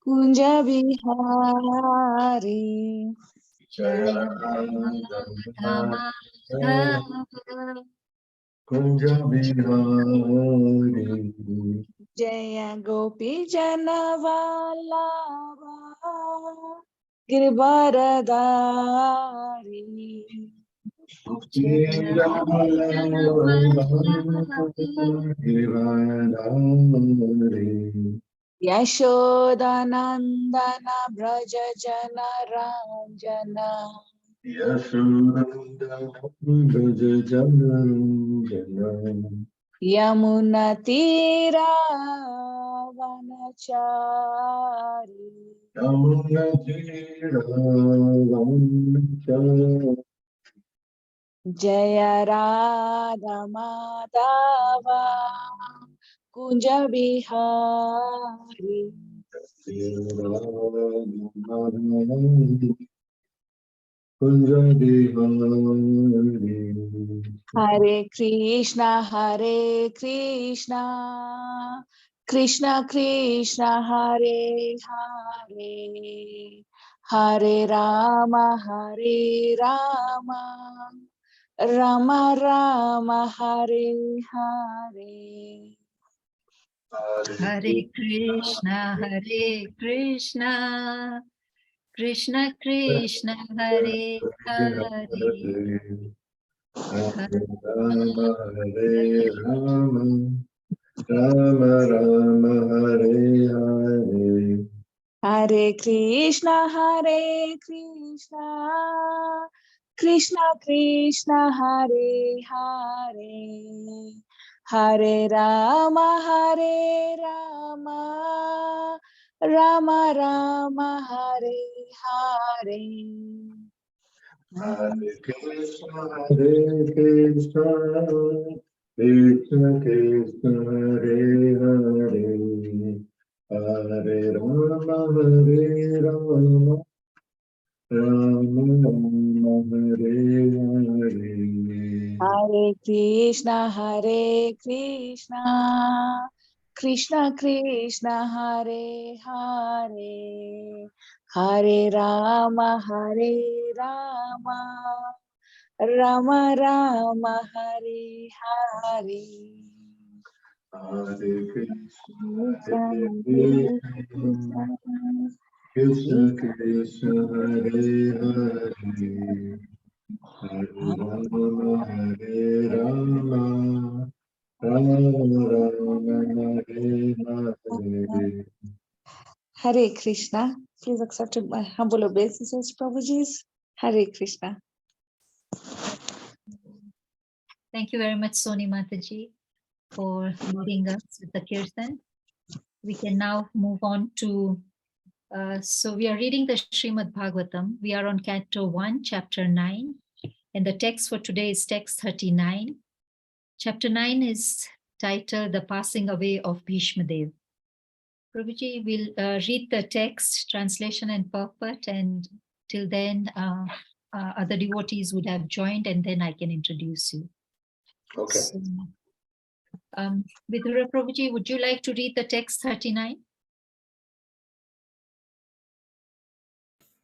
Kunja Bihari. Jaya Kunja Bihari. Jaya Gopi Janavallabha Girvaradari. Yashodanandana Braja Jana Ranjana. Yashodandana Braja Jana Ranjana. Yamuna Tira Vanachari. Yamuna Tira Vanachari. Jaya Radha Madhava Kunja Bihari. Kunja Bihari. Hare Krishna, Hare Krishna, Krishna Krishna, Hare Hare, Hare Rama, Hare Rama, Rama Rama, Hare Hare. Hare Krishna, Krishna Krishna, Hare Hare, Hare Rama, Hare Rama, Rama Rama, Hare Hare. Hare Krishna, Hare Krishna, Krishna Krishna, Hare Hare, Hare Rama, Hare Rama, Rama Rama, Hare Hare. Hare Krishna, Hare Krishna, Krishna Krishna, Hare Hare, Hare Rama, Hare Rama, Rama Rama, Hare Hare. Hare Krishna, Hare Krishna, Krishna Krishna, Hare Hare, Hare Rama, Hare Rama, Rama Rama, Hare Hare. Hare Krishna, Krishna, Hare Hare Krishna, Krishna, Krishna Krishna, Hare Hare, Hare Rama, Hare Rama, Rama Rama, Hare Hare. Hare Krishna. Please accept my humble obeisances, Prabhuji's. Hare Krishna. Thank you very much, Soni Mataji, for leading us with the Kirtan. We can now move on to, so we are reading the Srimad Bhagavatam. We are on Canto 1, Chapter 9, and the text for today is text 39. Chapter 9 is titled The Passing Away of Bhishma Dev. Prabhuji will read the text, translation and purport, and till then other devotees would have joined, and then I can introduce you. Okay. So, Vidura Prabhuji, would you like to read the text 39?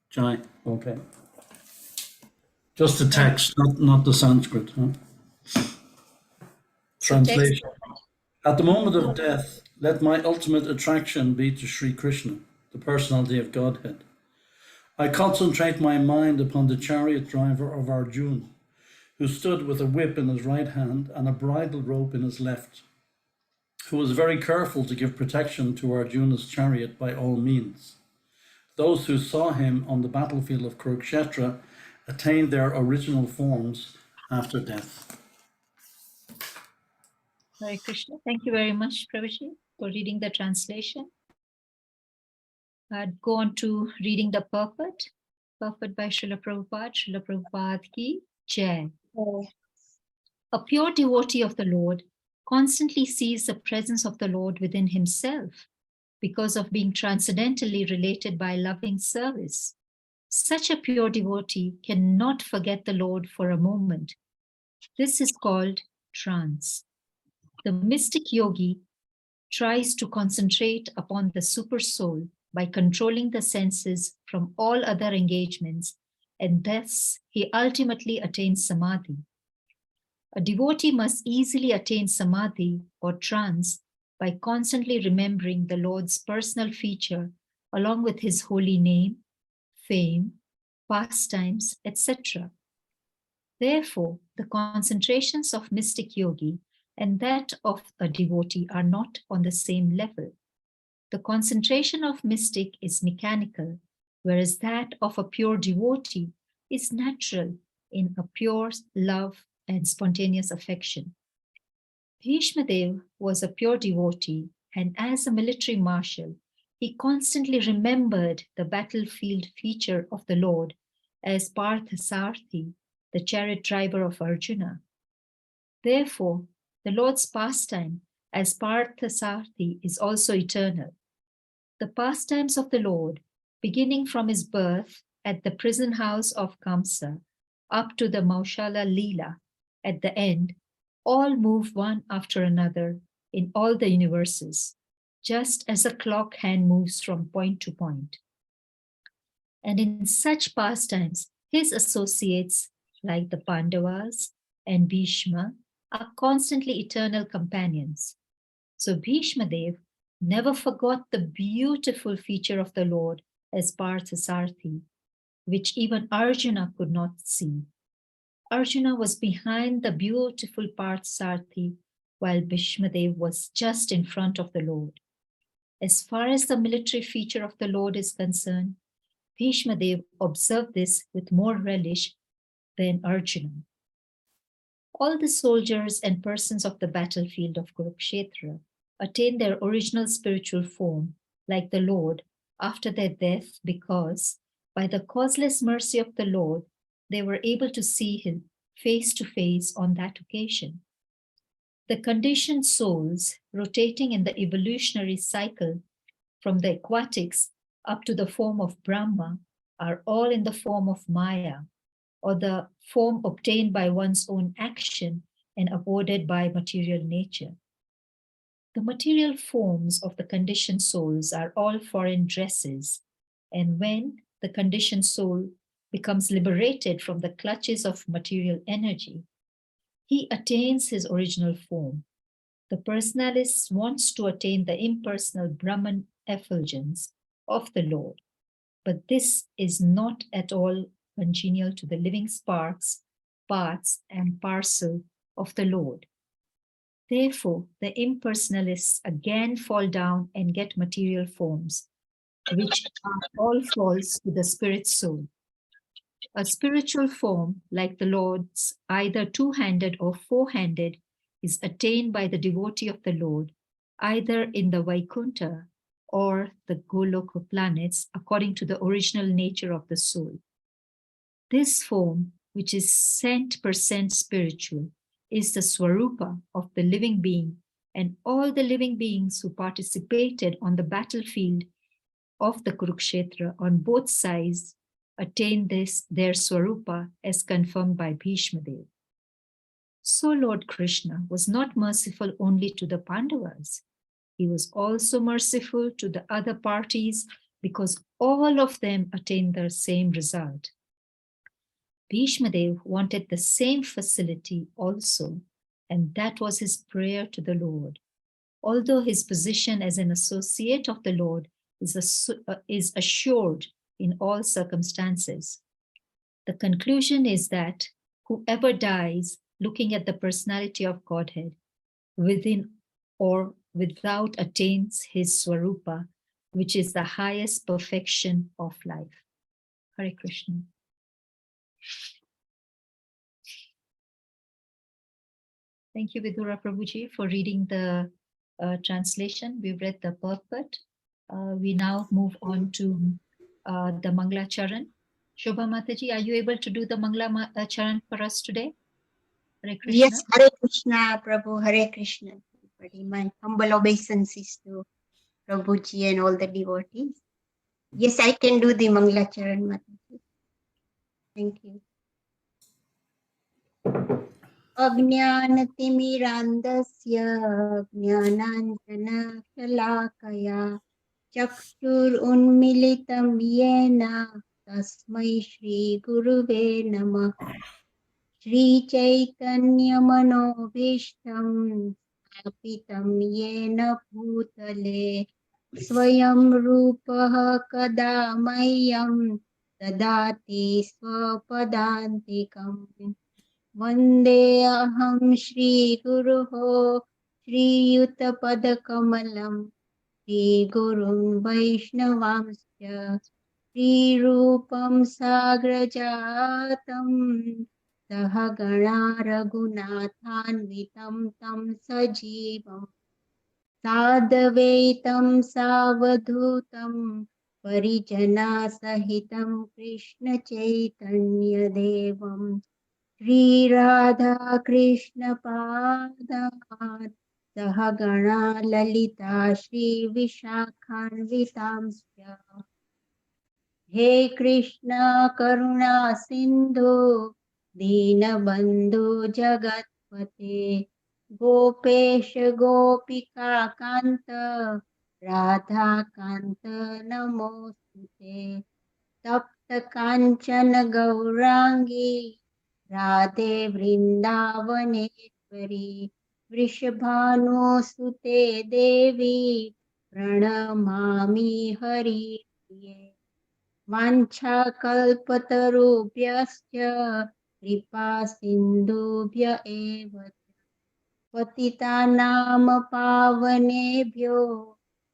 Jai, okay. Just the text, not the Sanskrit. Huh? Translation. At the moment of death, let my ultimate attraction be to Sri Krishna, the personality of Godhead. I concentrate my mind upon the chariot driver of Arjuna, who stood with a whip in his right hand and a bridle rope in his left, who was very careful to give protection to Arjuna's chariot by all means. Those who saw him on the battlefield of Kurukshetra attained their original forms after death. Hare Krishna. Thank you very much, Prabhuji, for reading the translation. I'd go on to reading the purport. Purport by Srila Prabhupada. Srila Prabhupada ki Jai. A pure devotee of the Lord constantly sees the presence of the Lord within himself because of being transcendently related by loving service. Such a pure devotee cannot forget the Lord for a moment. This is called trance. The mystic yogi tries to concentrate upon the super soul by controlling the senses from all other engagements, and thus he ultimately attains samadhi. A devotee must easily attain samadhi or trance by constantly remembering the Lord's personal feature along with his holy name, fame, pastimes, etc. Therefore, the concentrations of mystic yogi and that of a devotee are not on the same level. The concentration of mystic is mechanical, whereas that of a pure devotee is natural in a pure love and spontaneous affection. Bhishma Dev was a pure devotee, and as a military marshal, he constantly remembered the battlefield feature of the Lord as Parthasarthi, the chariot driver of Arjuna. Therefore, the Lord's pastime as Parthasarthi is also eternal. The pastimes of the Lord, beginning from his birth at the prison house of Kamsa up to the Maushala Leela at the end, all move one after another in all the universes, just as a clock hand moves from point to point. And in such pastimes, his associates, like the Pandavas and Bhishma, are constantly eternal companions. So Bhishma Dev never forgot the beautiful feature of the Lord as Parthasarthi, which even Arjuna could not see. Arjuna was behind the beautiful Parthasarthi, while Bhishma Dev was just in front of the Lord. As far as the military feature of the Lord is concerned, Bhishma Dev observed this with more relish than Arjuna. All the soldiers and persons of the battlefield of Kurukshetra attain their original spiritual form, like the Lord, after their death, because, by the causeless mercy of the Lord, they were able to see him face to face on that occasion. The conditioned souls, rotating in the evolutionary cycle from the aquatics up to the form of Brahma, are all in the form of Maya, or the form obtained by one's own action and avoided by material nature. The material forms of the conditioned souls are all foreign dresses, and when the conditioned soul becomes liberated from the clutches of material energy, he attains his original form. The personalist wants to attain the impersonal Brahman effulgence of the Lord, but this is not at all congenial to the living sparks, parts, and parcel of the Lord. Therefore, the impersonalists again fall down and get material forms, which are all false to the spirit soul. A spiritual form, like the Lord's, either two-handed or four-handed, is attained by the devotee of the Lord, either in the Vaikuntha or the Goloka planets, according to the original nature of the soul. This form, which is cent% spiritual, is the Swarupa of the living being, and all the living beings who participated on the battlefield of the Kurukshetra on both sides attain their Swarupa as confirmed by Bhishma Dev. So Lord Krishna was not merciful only to the Pandavas. He was also merciful to the other parties because all of them attained the same result. Bhishma Dev wanted the same facility also, and that was his prayer to the Lord. Although his position as an associate of the Lord is assured in all circumstances, the conclusion is that whoever dies looking at the personality of Godhead within or without attains his Swarupa, which is the highest perfection of life. Hare Krishna. Thank you, Vidura Prabhuji, for reading the translation. We've read the purport. We now move on to the Mangla Charan. Shobha Mataji, are you able to do the Mangla Charan for us today? Hare Krishna. Yes, Hare Krishna, Prabhu, Hare Krishna. Everybody, my humble obeisances to Prabhuji and all the devotees. Yes, I can do the Mangla Charan, Mataji. Thank you. अज्ञानतिमिरान्धस्य ज्ञानाञ्जनशलाकया चक्षुरुन्मिलितं येन तस्मै श्रीगुरुवे नमः। श्रीचैतन्यमनोभीष्टं स्थापितं येन भूतले स्वयं रूपः कदा मह्यं ददाति स्वपदान्तिकम्। वन्देऽहं श्रीगुरोः श्रीयुतपदकमलं श्रीगुरुं वैष्णवांश्च श्रीरूपं साग्रजातं सहगणा रघुनाथान्वितं तं सजीवम् साद्वैतं सावधूतं परिजनासहितं कृष्णचैतन्यदेवम् श्रीराधा कृष्णपादात् सहगणा ललिता श्रीविशाखान्वितांश्च हे कृष्णा करुणा सिन्धु दीनबन्धु जगत्पते गोपेश गोपिका कान्त राधाकान्त नमोस्तुते तप्त काञ्चन गौराङ्गी राधे वृन्दावनेश्वरी वृषभानुसुते देवी प्रणमामि हरिप्रिये वाञ्छाकल्पतरुभ्यश्च कृपा सिन्धुभ्य एव च पतितानां पावनेभ्यो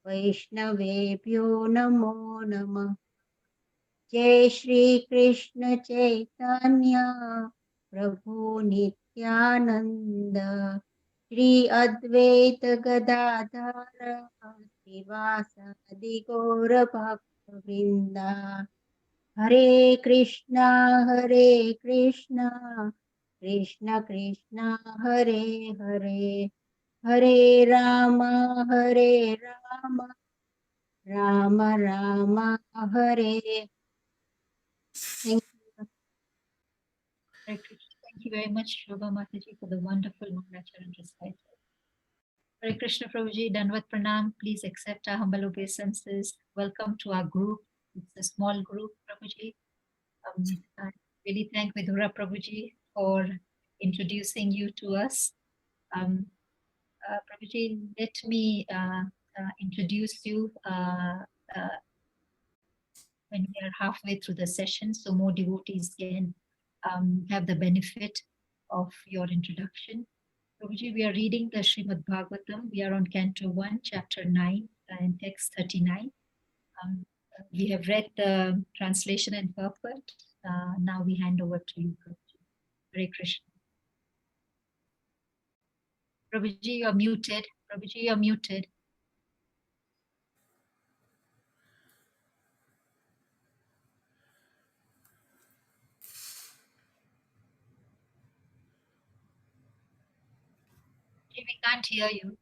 वैष्णवेभ्यो नमो नमः। जय श्री कृष्ण चैतन्य प्रभु नित्यानंद श्री अद्वैत गदाधर श्रीवासादि गौर भक्तवृंद हरे कृष्णा कृष्ण कृष्ण हरे हरे हरे राम राम राम हरे। Thank you. Hare Krishna. Thank you very much, Shobha Mataji, for the wonderful Mangacharan recital. Hare Krishna Prabhuji, Danvat Pranam. Please accept our humble obeisances. Welcome to our group. It's a small group, Prabhuji. I really thank Vidura Prabhuji for introducing you to us. Prabhuji, let me introduce you when we are halfway through the session, so more devotees can have the benefit of your introduction. Prabhuji, we are reading the Srimad Bhagavatam. We are on Canto 1, Chapter 9, and text 39. We have read the translation and purport. Now we hand over to you, Prabhuji. Hare Krishna. Prabhuji, you are muted. Prabhuji, you are muted. We can't hear you.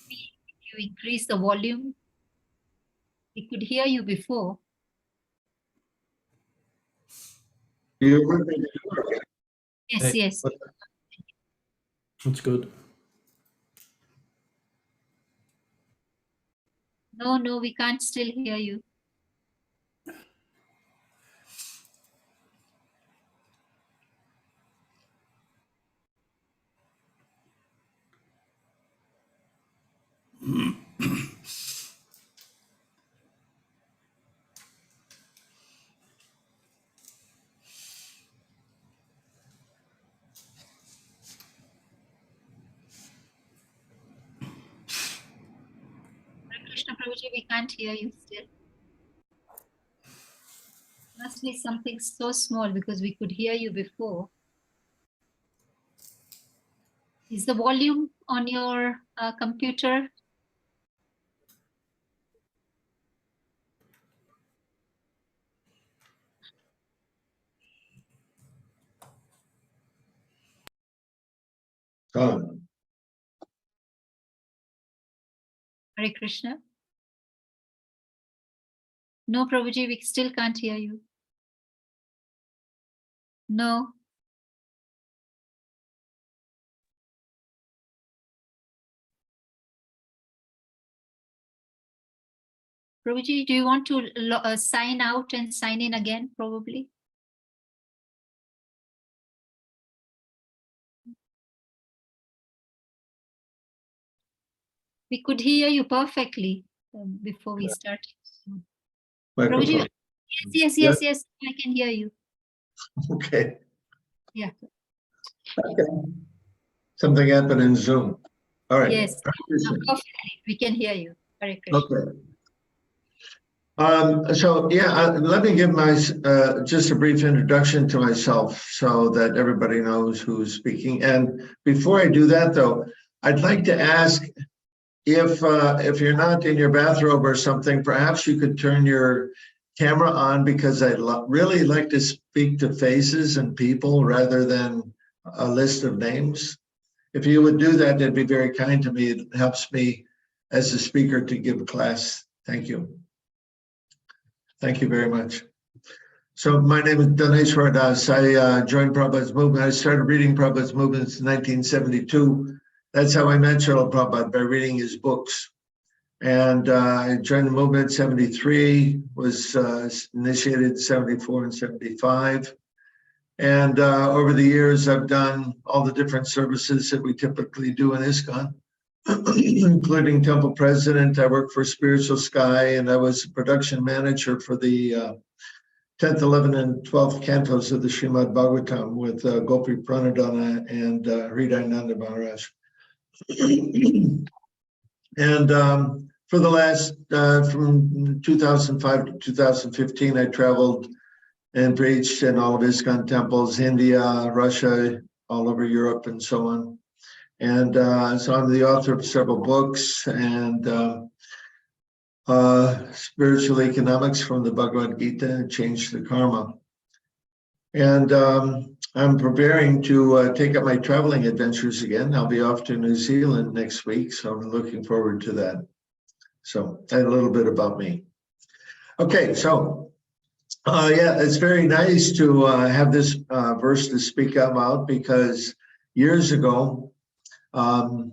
Maybe if you increase the volume, we could hear you before. Yes, Hey, yes. That's good. No, we can't still hear you. Hare Krishna Prabhuji, we can't hear you still. Must be something so small because we could hear you before. Is the volume on your computer? Come. Hare Krishna. No, Prabhuji, we still can't hear you. No. Prabhuji, do you want to sign out and sign in again, probably? We could hear you perfectly before we start. Microphone. Prabhuji, yes, I can hear you. Okay. Yeah. Okay. Something happened in Zoom. All right. Yes, perfectly. We can hear you. Hare Krishna. Okay. So yeah, let me give my just a brief introduction to myself so that everybody knows who's speaking. And before I do that, though, I'd like to ask if you're not in your bathrobe or something, perhaps you could turn your camera on, because I'd really like to speak to faces and people rather than a list of names. If you would do that, that'd be very kind to me. It helps me as a speaker to give a class. Thank you. Thank you very much. So my name is Dhaneshvar Das. I joined Prabhupada's movement. I started reading Prabhupada's movements in 1972. That's how I met Srila Prabhupada, by reading his books. And I joined the movement in 73, was initiated in 74 and 75. And over the years, I've done all the different services that we typically do in ISKCON, including temple president. I worked for Spiritual Sky, and I was production manager for the 10th, 11th, and 12th cantos of the Srimad Bhagavatam with Gopi Pranadhana and Hridayananda Maharaj. And for the last, from 2005 to 2015, I traveled and preached in all of ISKCON temples, India, Russia, all over Europe, and so on. And so I'm the author of several books, and Spiritual Economics from the Bhagavad Gita and Change the Karma. And I'm preparing to take up my traveling adventures again. I'll be off to New Zealand next week, so I'm looking forward to that. So a little bit about me. Okay, so yeah, it's very nice to have this verse to speak about, because years ago, I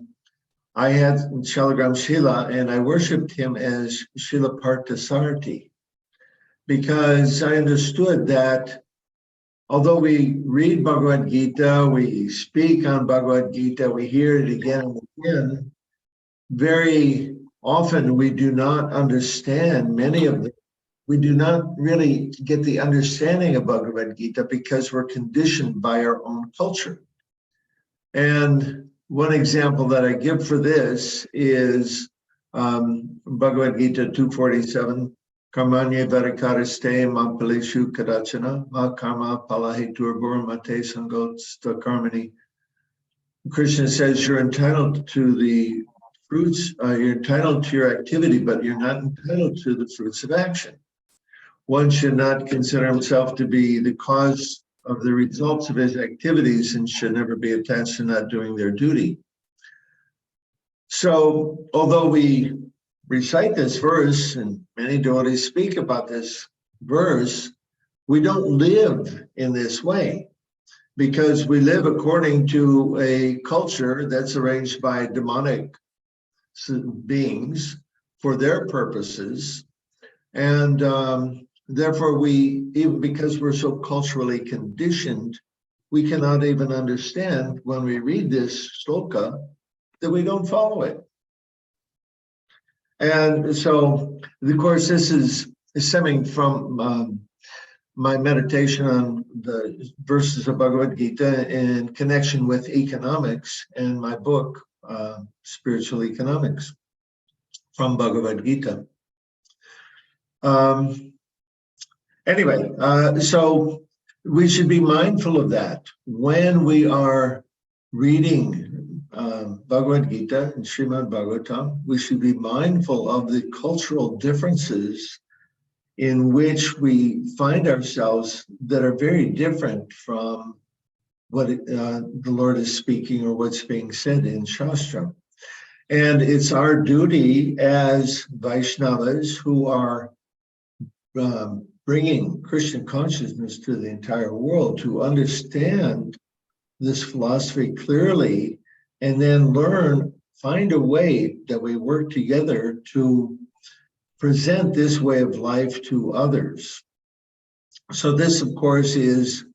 had Shalagram Shila, and I worshipped him as Shila Parthasarthi, because I understood that although we read Bhagavad Gita, we speak on Bhagavad Gita, we hear it again and again, very often we do not understand many of them. We do not really get the understanding of Bhagavad Gita because we're conditioned by our own culture. And one example that I give for this is Bhagavad Gita 247, Karmanya Varakariste Mampalishu Kadachana, Ma Karma Palahitur Mate Sangotsta Karmani. Krishna says you're entitled to the fruits, you're entitled to your activity, but you're not entitled to the fruits of action. One should not consider himself to be the cause of the results of his activities and should never be attached to not doing their duty. So, although we recite this verse and many devotees speak about this verse, we don't live in this way, because we live according to a culture that's arranged by demonic beings for their purposes. And therefore, we, even because we're so culturally conditioned, we cannot even understand when we read this shloka that we don't follow it. And so, of course, this is stemming from my meditation on the verses of Bhagavad Gita in connection with economics and my book, Spiritual Economics from Bhagavad Gita. Anyway, so we should be mindful of that when we are reading Bhagavad Gita and Srimad Bhagavatam. We should be mindful of the cultural differences in which we find ourselves that are very different from what the Lord is speaking or what's being said in Shastra. And it's our duty as Vaishnavas who are bringing Christian consciousness to the entire world to understand this philosophy clearly, and then find a way that we work together to present this way of life to others. So this, of course, is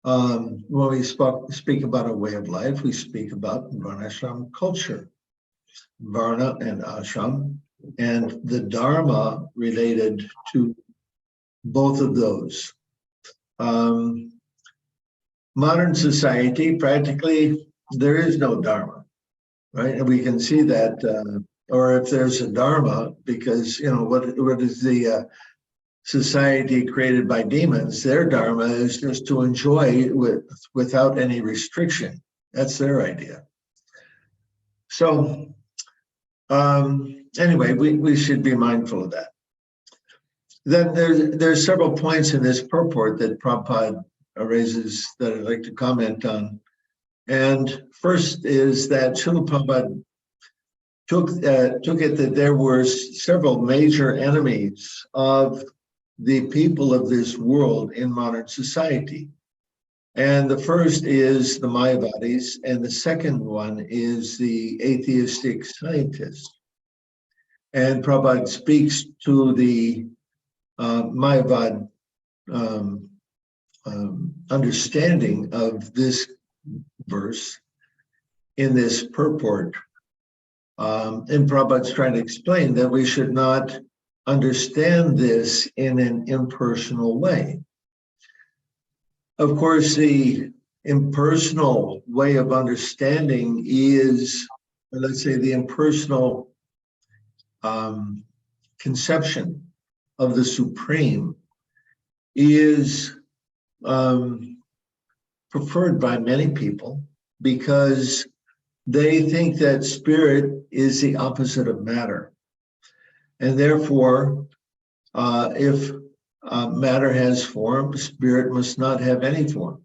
when we speak about a way of life, we speak about Varnashram culture, Varna and Ashram, and the Dharma related to both of those. Modern society, practically, there is no Dharma, right? And we can see that, or if there's a Dharma, because, you know, what is the society created by demons? Their Dharma is just to enjoy without any restriction. That's their idea. So anyway, we should be mindful of that. Then there's several points in this purport that Prabhupada raises that I'd like to comment on. And first is that Srila Prabhupada took it that there were several major enemies of the people of this world in modern society. And the first is the Mayavadis, and the second one is the atheistic scientists. And Prabhupada speaks to the Mayavad understanding of this verse in this purport. And Prabhupada's trying to explain that we should not understand this in an impersonal way. Of course, the impersonal way of understanding is, let's say, the impersonal conception of the Supreme is preferred by many people because they think that spirit is the opposite of matter. And therefore, if matter has form, spirit must not have any form.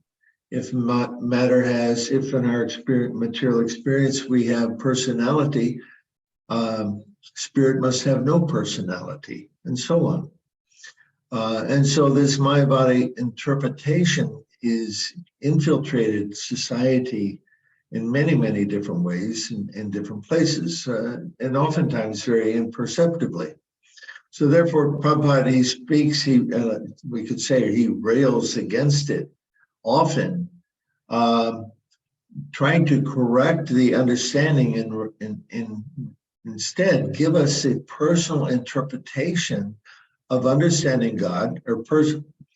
If matter has, if in our material experience we have personality, spirit must have no personality, and so on. And so this Mayavadi interpretation is infiltrated society in many, many different ways in different places, and oftentimes very imperceptibly. So therefore, Prabhupada, he speaks, we could say he rails against it often, trying to correct the understanding and instead give us a personal interpretation of understanding God, or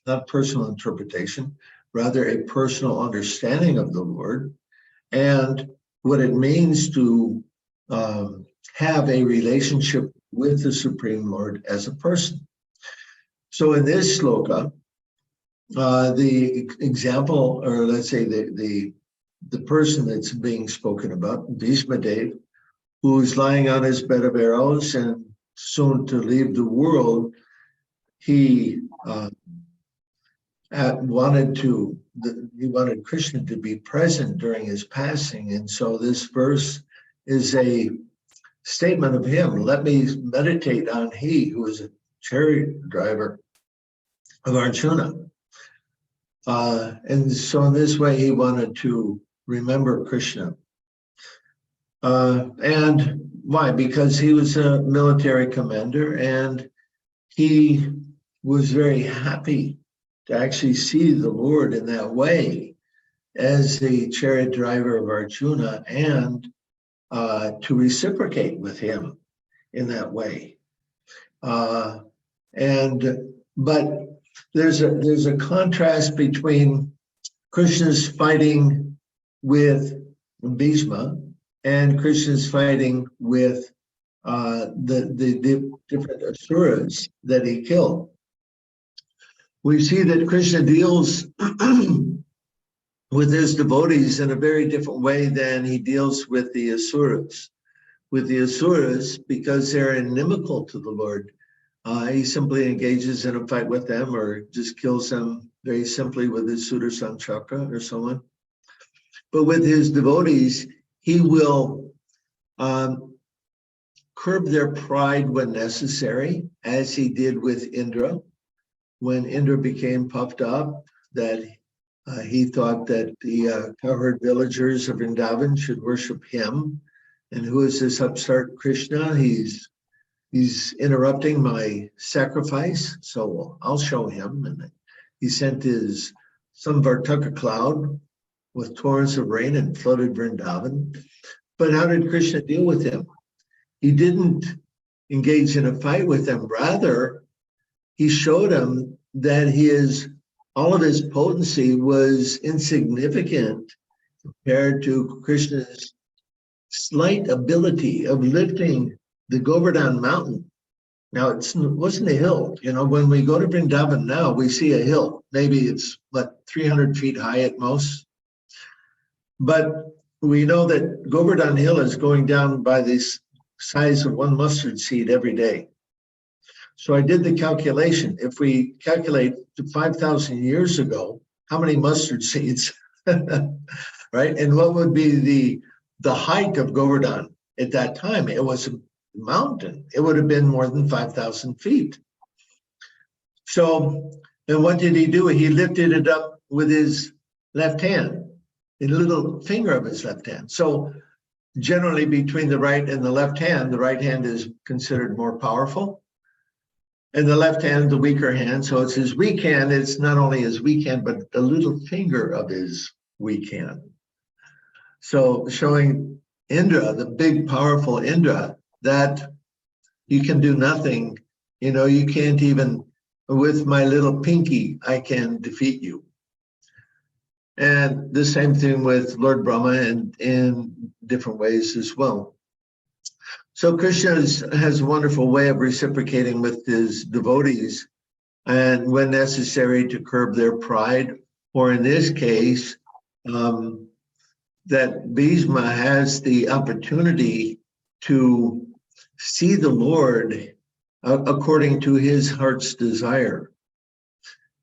not personal interpretation, rather a personal understanding of the Lord and what it means to have a relationship with the Supreme Lord as a person. So in this sloka, the example, or let's say the person that's being spoken about, Bhishma Dev, who's lying on his bed of arrows and soon to leave the world, he wanted Krishna to be present during his passing. And so this verse is a statement of him. Let me meditate on he who is a chariot driver of Arjuna. And so in this way, he wanted to remember Krishna. And why? Because he was a military commander and he was very happy to actually see the Lord in that way as the chariot driver of Arjuna and to reciprocate with him in that way. But there's a contrast between Krishna's fighting with Bhishma and Krishna's fighting with the different asuras that he killed. We see that Krishna deals with his devotees in a very different way than he deals with the asuras. With the asuras, because they're inimical to the Lord, he simply engages in a fight with them or just kills them very simply with his Sudarshan chakra or so on. But with his devotees, he will curb their pride when necessary, as he did with Indra. When Indra became puffed up, that he thought that the cowherd villagers of Vrindavan should worship him. And who is this upstart Krishna? He's he's interrupting my sacrifice, so I'll show him. And he sent his Samvartaka cloud with torrents of rain and flooded Vrindavan. But how did Krishna deal with him? He didn't engage in a fight with him. Rather, he showed him that all of his potency was insignificant compared to Krishna's slight ability of lifting the Govardhan mountain. Now, it wasn't a hill. You know, when we go to Vrindavan now, we see a hill. Maybe it's, 300 feet high at most. But we know that Govardhan Hill is going down by the size of one mustard seed every day. So I did the calculation. If we calculate to 5,000 years ago, how many mustard seeds, right? And what would be the height of Govardhan at that time? It was a mountain. It would have been more than 5,000 feet. So, and what did he do? He lifted it up with his left hand, the little finger of his left hand. So generally between the right and the left hand is considered more powerful. And the left hand, the weaker hand. So it's his weak hand. It's not only his weak hand, but the little finger of his weak hand. So showing Indra, the big, powerful Indra, that you can do nothing. You know, you can't even, with my little pinky, I can defeat you. And the same thing with Lord Brahma and in different ways as well. So Krishna has a wonderful way of reciprocating with his devotees, and when necessary to curb their pride, or in this case, that Bhishma has the opportunity to see the Lord according to his heart's desire.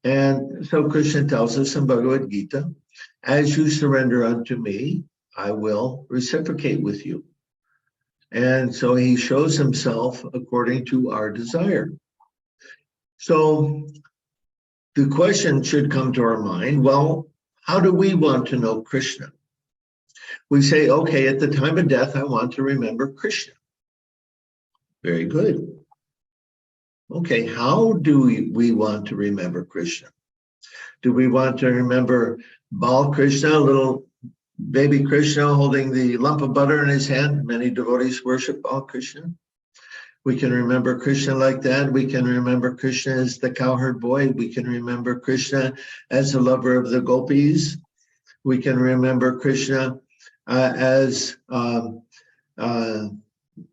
And so Krishna tells us in Bhagavad Gita, as you surrender unto me, I will reciprocate with you. And so he shows himself according to our desire. So the question should come to our mind, well, how do we want to know Krishna? We say, okay, at the time of death, I want to remember Krishna. Very good. Okay, how do we want to remember Krishna? Do we want to remember Bal Krishna, little baby Krishna holding the lump of butter in his hand? Many devotees worship Bal Krishna. We can remember Krishna like that. We can remember Krishna as the cowherd boy. We can remember Krishna as the lover of the gopis. We can remember Krishna as a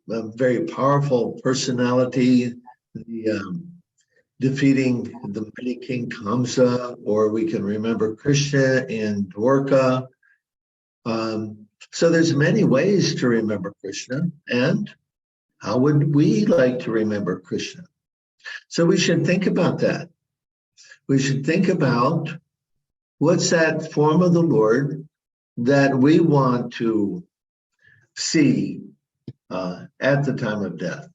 very powerful personality, defeating the mighty King Kamsa, or we can remember Krishna in Dwarka. So there's many ways to remember Krishna, and how would we like to remember Krishna? So we should think about that. We should think about what's that form of the Lord that we want to see at the time of death.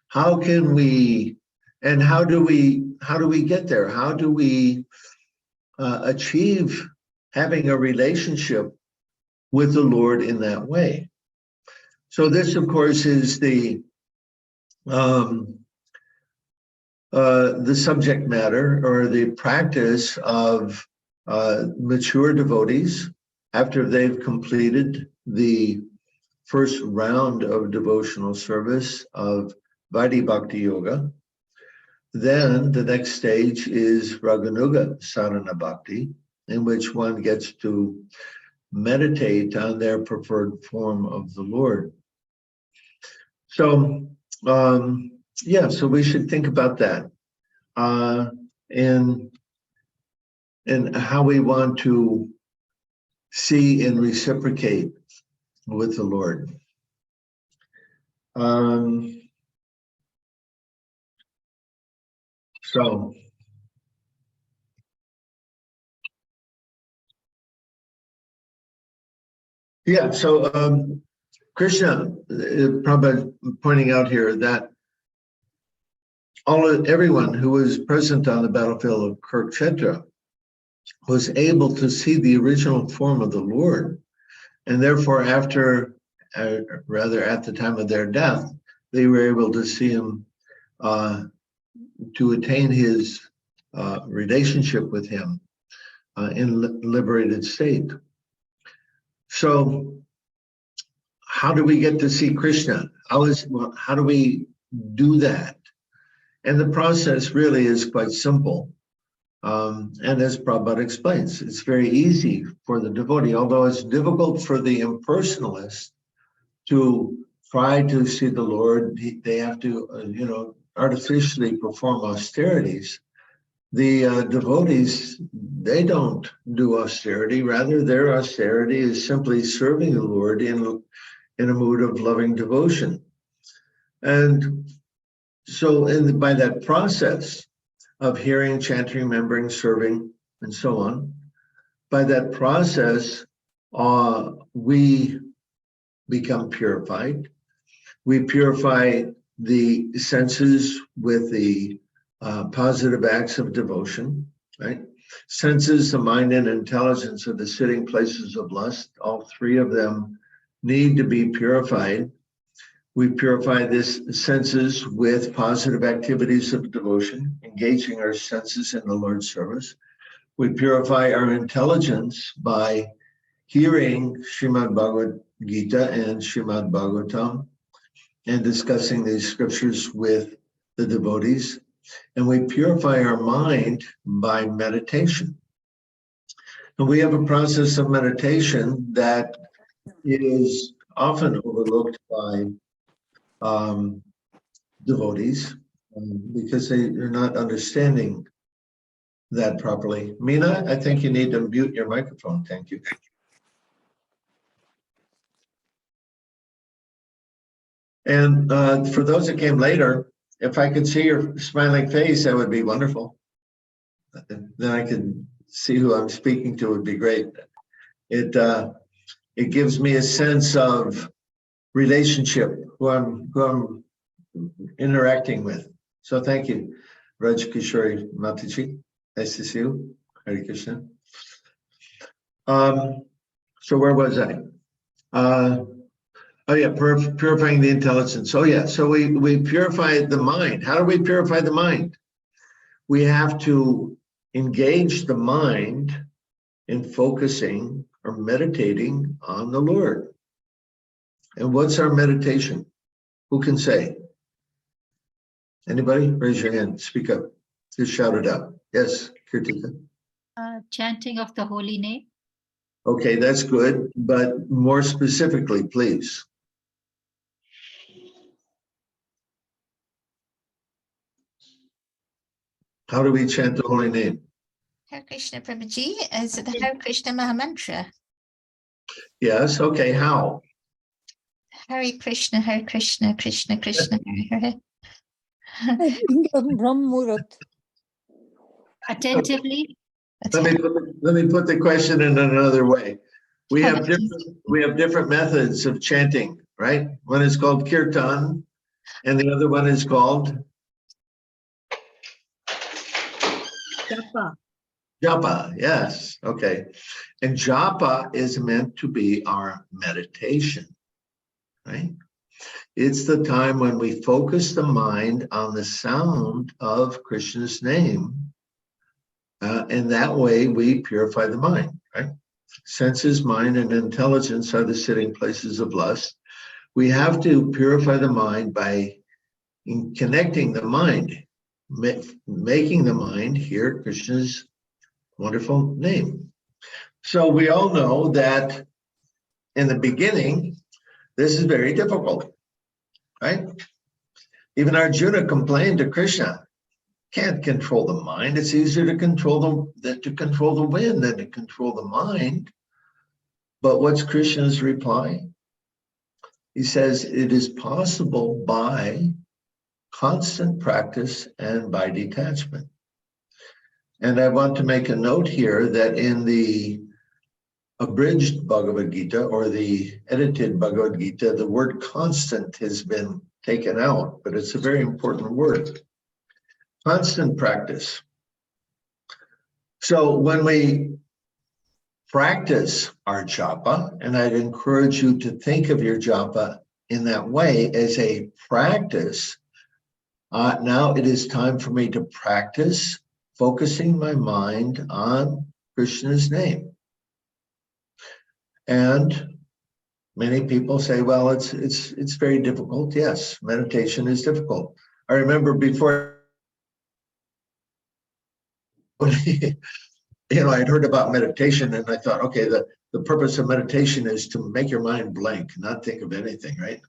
How can we, and how do we get there? How do we achieve having a relationship with the Lord in that way? So this, of course, is the subject matter or the practice of mature devotees after they've completed the first round of devotional service of Vaidhi Bhakti Yoga. Then the next stage is Raganuga Sadhana Bhakti, in which one gets to meditate on their preferred form of the Lord. So, so we should think about that and how we want to see and reciprocate with the Lord. So Krishna, Prabhupada pointing out here that everyone who was present on the battlefield of Kurukshetra was able to see the original form of the Lord, and therefore at the time of their death, they were able to see him, to attain his relationship with him in liberated state. So how do we get to see Krishna? How do we do that? And the process really is quite simple. And as Prabhupada explains, it's very easy for the devotee, although it's difficult for the impersonalist to try to see the Lord. They have to, artificially perform austerities. The devotees, they don't do austerity. Rather, their austerity is simply serving the Lord in a mood of loving devotion. And so by that process of hearing, chanting, remembering, serving, and so on, by that process, we become purified. We purify the senses with the positive acts of devotion, right? Senses, the mind, and intelligence are the sitting places of lust. All three of them need to be purified. We purify this senses with positive activities of devotion, engaging our senses in the Lord's service. We purify our intelligence by hearing Srimad Bhagavad Gita and Srimad Bhagavatam and discussing these scriptures with the devotees. And we purify our mind by meditation. And we have a process of meditation that is often overlooked by devotees because they're not understanding that properly. Meena, I think you need to mute your microphone. Thank you. And for those that came later, if I could see your smiling face, that would be wonderful. Then I could see who I'm speaking to, would be great. It gives me a sense of relationship, who I'm interacting with. So thank you, Raj Kishori Mataji. Nice to see you. Hare Krishna. So where was I? Purifying the intelligence. Oh yeah, so we purify the mind. How do we purify the mind? We have to engage the mind in focusing or meditating on the Lord. And what's our meditation? Who can say? Anybody? Raise your hand. Speak up. Just shout it out. Yes, Kirtika. Chanting of the holy name. Okay, that's good. But more specifically, please. How do we chant the holy name? Hare Krishna Prabhuji, is the Hare Krishna Mahamantra. Yes, okay, how? Hare Krishna, Krishna Krishna, Hare Hare. Brahmurat. Attentively. Let me put the question in another way. We have different methods of chanting, right? One is called kirtan, and the other one is called Japa. japa. Yes, okay. And japa is meant to be our meditation, right? It's the time when we focus the mind on the sound of Krishna's name, and that way we purify the mind, right? Senses, mind, and intelligence are the sitting places of lust. We have to purify the mind by connecting the mind, making the mind hear Krishna's wonderful name. So we all know that in the beginning, this is very difficult, right? Even Arjuna complained to Krishna, can't control the mind. It's easier to control the wind than to control the mind. But what's Krishna's reply? He says it is possible by constant practice and by detachment. And I want to make a note here that in the abridged Bhagavad Gita or the edited Bhagavad Gita, the word constant has been taken out, but it's a very important word. Constant practice. So when we practice our japa, and I'd encourage you to think of your japa in that way as a practice, now it is time for me to practice focusing my mind on Krishna's name. And many people say, well, it's very difficult. Yes, meditation is difficult. I remember before, I'd heard about meditation and I thought, okay, the purpose of meditation is to make your mind blank, not think of anything, right?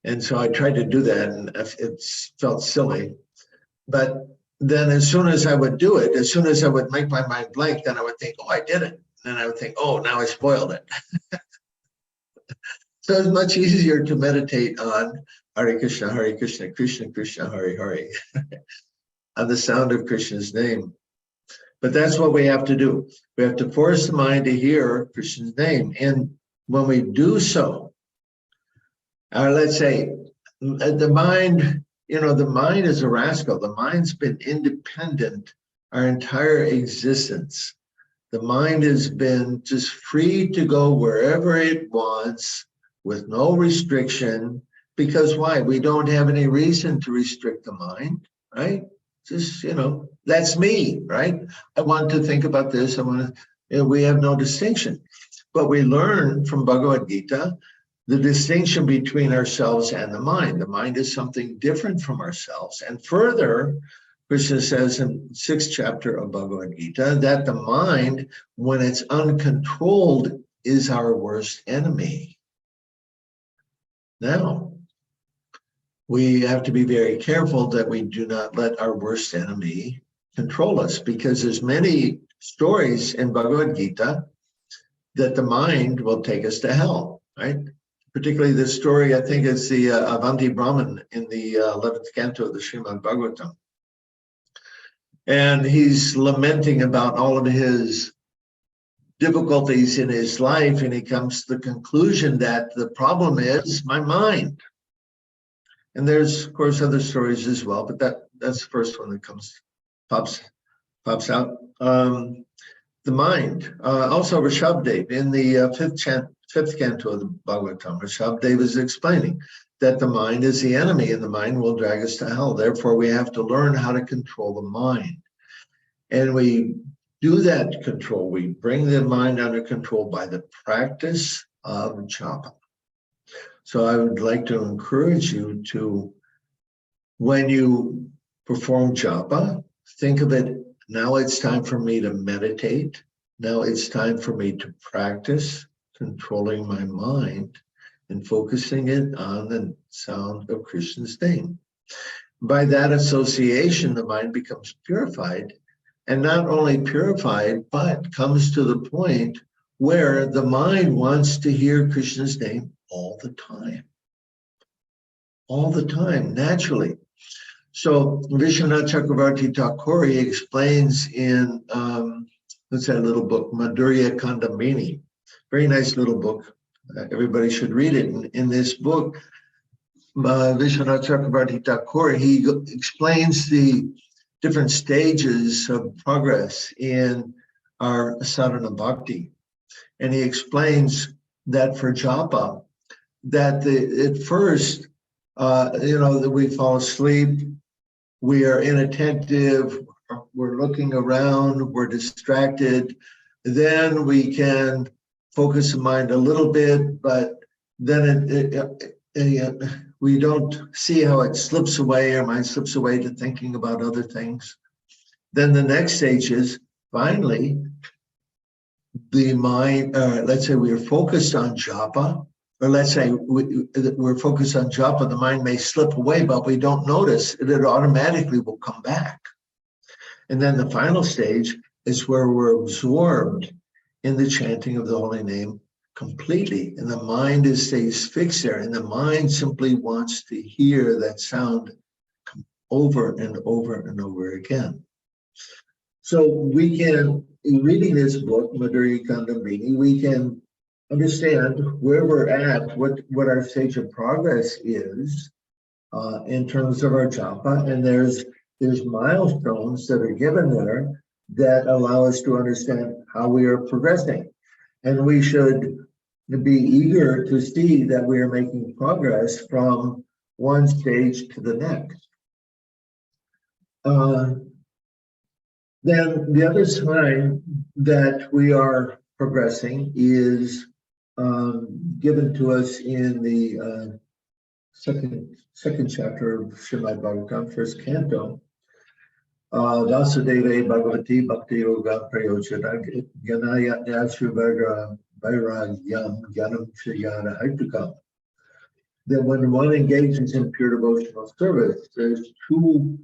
And so I tried to do that and it felt silly. But then as soon as I would do it, as soon as I would make my mind blank, then I would think, oh, I did it. And then I would think, oh, now I spoiled it. So it's much easier to meditate on Hare Krishna, Krishna Krishna, Hare Hare, on the sound of Krishna's name. But that's what we have to do. We have to force the mind to hear Krishna's name. And when we do so, let's say the mind, the mind is a rascal. The mind's been independent our entire existence. The mind has been just free to go wherever it wants with no restriction. Because why? We don't have any reason to restrict the mind, right? Just, that's me, right? I want to think about this. We have no distinction. But we learn from Bhagavad Gita the distinction between ourselves and the mind. The mind is something different from ourselves. And further, Krishna says in 6th chapter of Bhagavad Gita that the mind, when it's uncontrolled, is our worst enemy. Now, we have to be very careful that we do not let our worst enemy control us, because there's many stories in Bhagavad Gita that the mind will take us to hell, right? Particularly this story, I think it's the Avanti Brahman in the 11th canto of the Srimad Bhagavatam. And he's lamenting about all of his difficulties in his life, and he comes to the conclusion that the problem is my mind. And there's, of course, other stories as well, but that's the first one that pops out. The mind. Also, Rishabdev in the fifth canto of the Bhagavatam, Rishabdev is explaining that the mind is the enemy and the mind will drag us to hell. Therefore, we have to learn how to control the mind. And we do that control. We bring the mind under control by the practice of japa. So I would like to encourage you to, when you perform japa, think of it, now it's time for me to meditate. Now it's time for me to practice controlling my mind and focusing it on the sound of Krishna's name. By that association, the mind becomes purified, and not only purified, but comes to the point where the mind wants to hear Krishna's name all the time, naturally. So Vishwanath Chakravarti Thakur explains in, what's that little book, Madhurya Kandamini, very nice little book. Everybody should read it. In this book, Vishwanath Chakravarti Thakur, he explains the different stages of progress in our sadhana bhakti. And he explains that for japa, that at first, that we fall asleep, we are inattentive, we're looking around, we're distracted. Then we can focus the mind a little bit, but then we don't see how it slips away, our mind slips away to thinking about other things. Then the next stage is finally the mind, let's say we are focused on japa, or let's say we're focused on japa, the mind may slip away, but we don't notice it automatically will come back. And then the final stage is where we're absorbed in the chanting of the holy name completely, and the mind stays fixed there, and the mind simply wants to hear that sound over and over and over again. So we can, in reading this book, Madhurya Kandamini, we can understand where we're at, what our stage of progress is in terms of our japa, and there's milestones that are given there that allow us to understand how we are progressing. And we should be eager to see that we are making progress from one stage to the next. Then the other sign that we are progressing is given to us in the second chapter of Srimad Bhagavatam, first canto. Vasudeva Bhagavati Bhakti Yoga Prayojana Gyanaya Yashuvara Vairagyam Gyanam Shriyana Haitukam. That when one engages in pure devotional service, there's two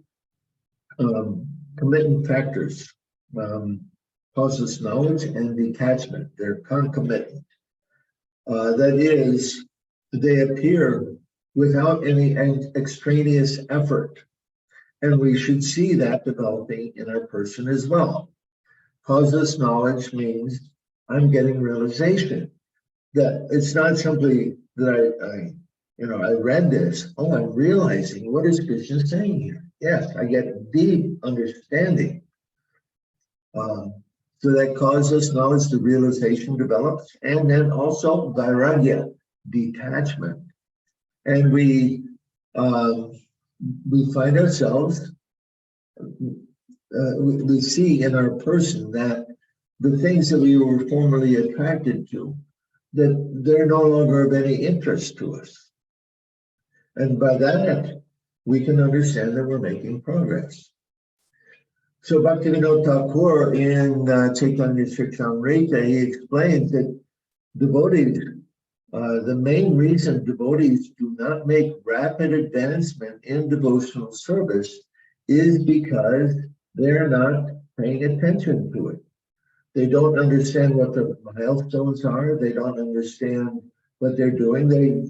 commitment factors, causes knowledge and detachment. They're concomitant. That is, they appear without any extraneous effort. And we should see that developing in our person as well. Causeless knowledge means I'm getting realization that it's not simply that I read this. Oh, I'm realizing what is Krishna saying here. Yes, I get deep understanding. So that causeless knowledge, the realization develops, and then also vairagya, detachment, and we find ourselves. We see in our person that the things that we were formerly attracted to, that they're no longer of any interest to us. And by that, we can understand that we're making progress. So Bhaktivinoda Thakur in Chaitanya Charitamrita, he explains that devotees, the main reason devotees do not make rapid advancement in devotional service is because they're not paying attention to it. They don't understand what the milestones are. They don't understand what they're doing. They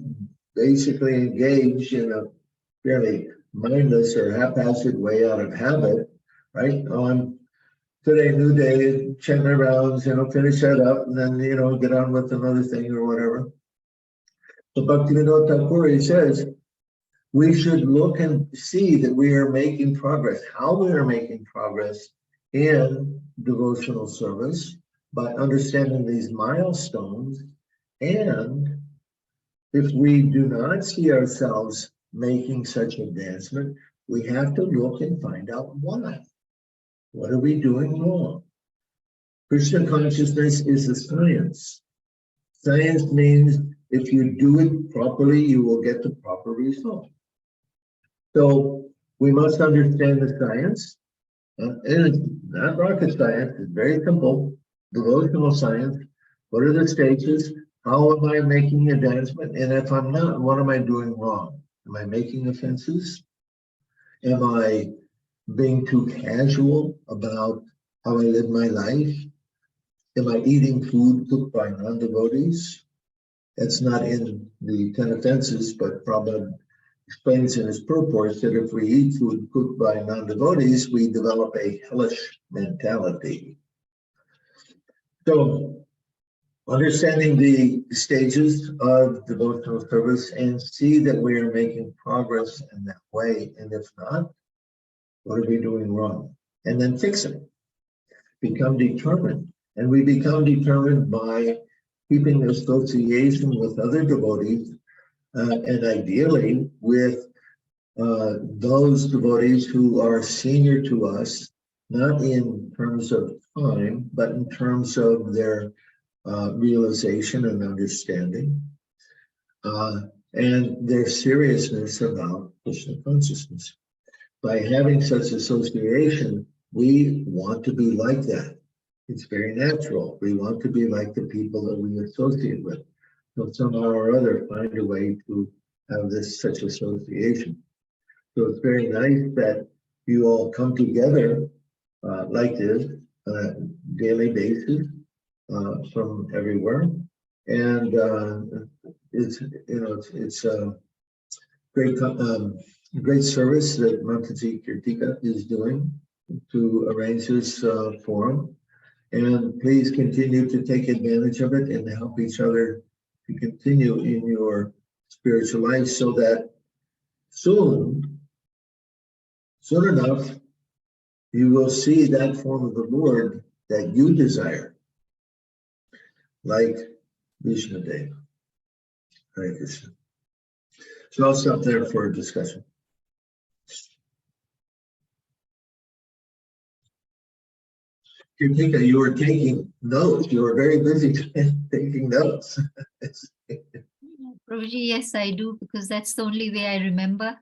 basically engage in a fairly mindless or haphazard way out of habit, right? On today, new day, chant my rounds, finish that up, and then, get on with another thing or whatever. But Bhaktivinoda Thakur, he says, we should look and see that we are making progress, how we are making progress in devotional service by understanding these milestones. And if we do not see ourselves making such advancement, we have to look and find out why. What are we doing wrong? Krishna consciousness is a science. Science means if you do it properly, you will get the proper result. So we must understand the science. And it's not rocket science, it's very simple. Devotional science. What are the stages? How am I making advancement? And if I'm not, what am I doing wrong? Am I making offenses? Am I being too casual about how I live my life? Am I eating food cooked by non-devotees? That's not in the 10 offenses, but Prabhupada explains in his purports that if we eat food cooked by non-devotees, we develop a hellish mentality. So, understanding the stages of devotional service and see that we are making progress in that way, and if not, what are we doing wrong? And then fix it. Become determined. And we become determined by keeping association with other devotees, and ideally with those devotees who are senior to us, not in terms of time, but in terms of their realization and understanding, and their seriousness about Krishna consciousness. By having such association, we want to be like that. It's very natural. We want to be like the people that we associate with. So somehow or other, find a way to have such association. So it's very nice that you all come together like this on a daily basis from everywhere, and it's a great service that Mataji Kirtika is doing to arrange this forum. And please continue to take advantage of it and help each other to continue in your spiritual life, so that soon enough, you will see that form of the Lord that you desire. Like Vishnu Deva. Hare Krishna. So I'll stop there for discussion. Kirtika, you were taking notes. You were very busy taking notes. Prabhuji, yes, I do, because that's the only way I remember.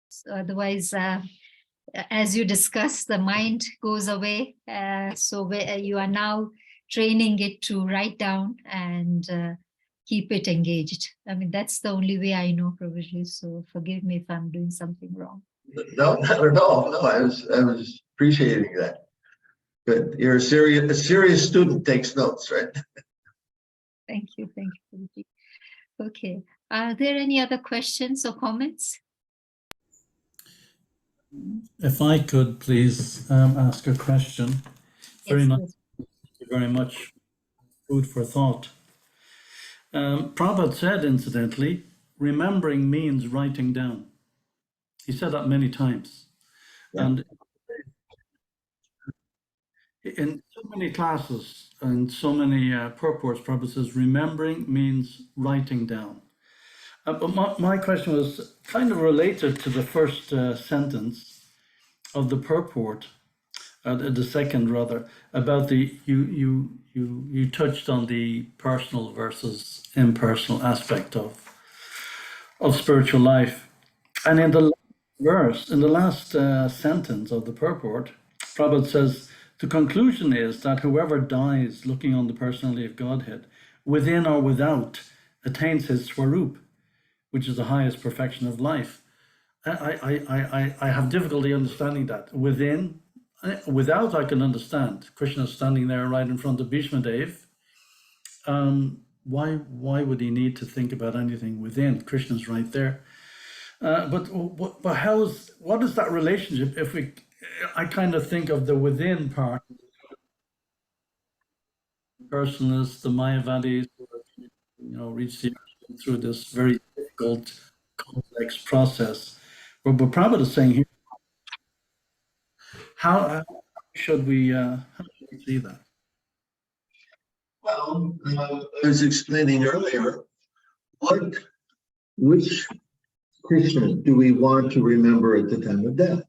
So otherwise, as you discuss, the mind goes away. So you are now training it to write down and keep it engaged. I mean, that's the only way I know, Prabhuji. So forgive me if I'm doing something wrong. No, not at all. No, I was appreciating that. Good. You're a serious student, takes notes, right? Thank you, Prabhuji. Okay. Are there any other questions or comments? If I could please ask a question. Very Yes, nice. yes. Thank you very much. Food for thought. Prabhupada said, incidentally, remembering means writing down. He said that many times. Yeah. And in so many classes and so many purports, Prabhupada says, remembering means writing down. But my question was kind of related to the first sentence of the purport, the second rather, about you touched on the personal versus impersonal aspect of spiritual life. And in the last verse, in the last sentence of the purport, Prabhupada says, the conclusion is that whoever dies looking on the personality of Godhead, within or without, attains his swarup, which is the highest perfection of life. I have difficulty understanding that. Without, I can understand. Krishna is standing there right in front of Bhishma Dev. Why would he need to think about anything within? Krishna's right there. But what is that relationship? I kind of think of the within part, personalists, the Mayavadis, reach the through this very difficult, complex process. But Prabhupada is saying here, how should we see that? Well, I was explaining earlier, which Krishna do we want to remember at the time of death?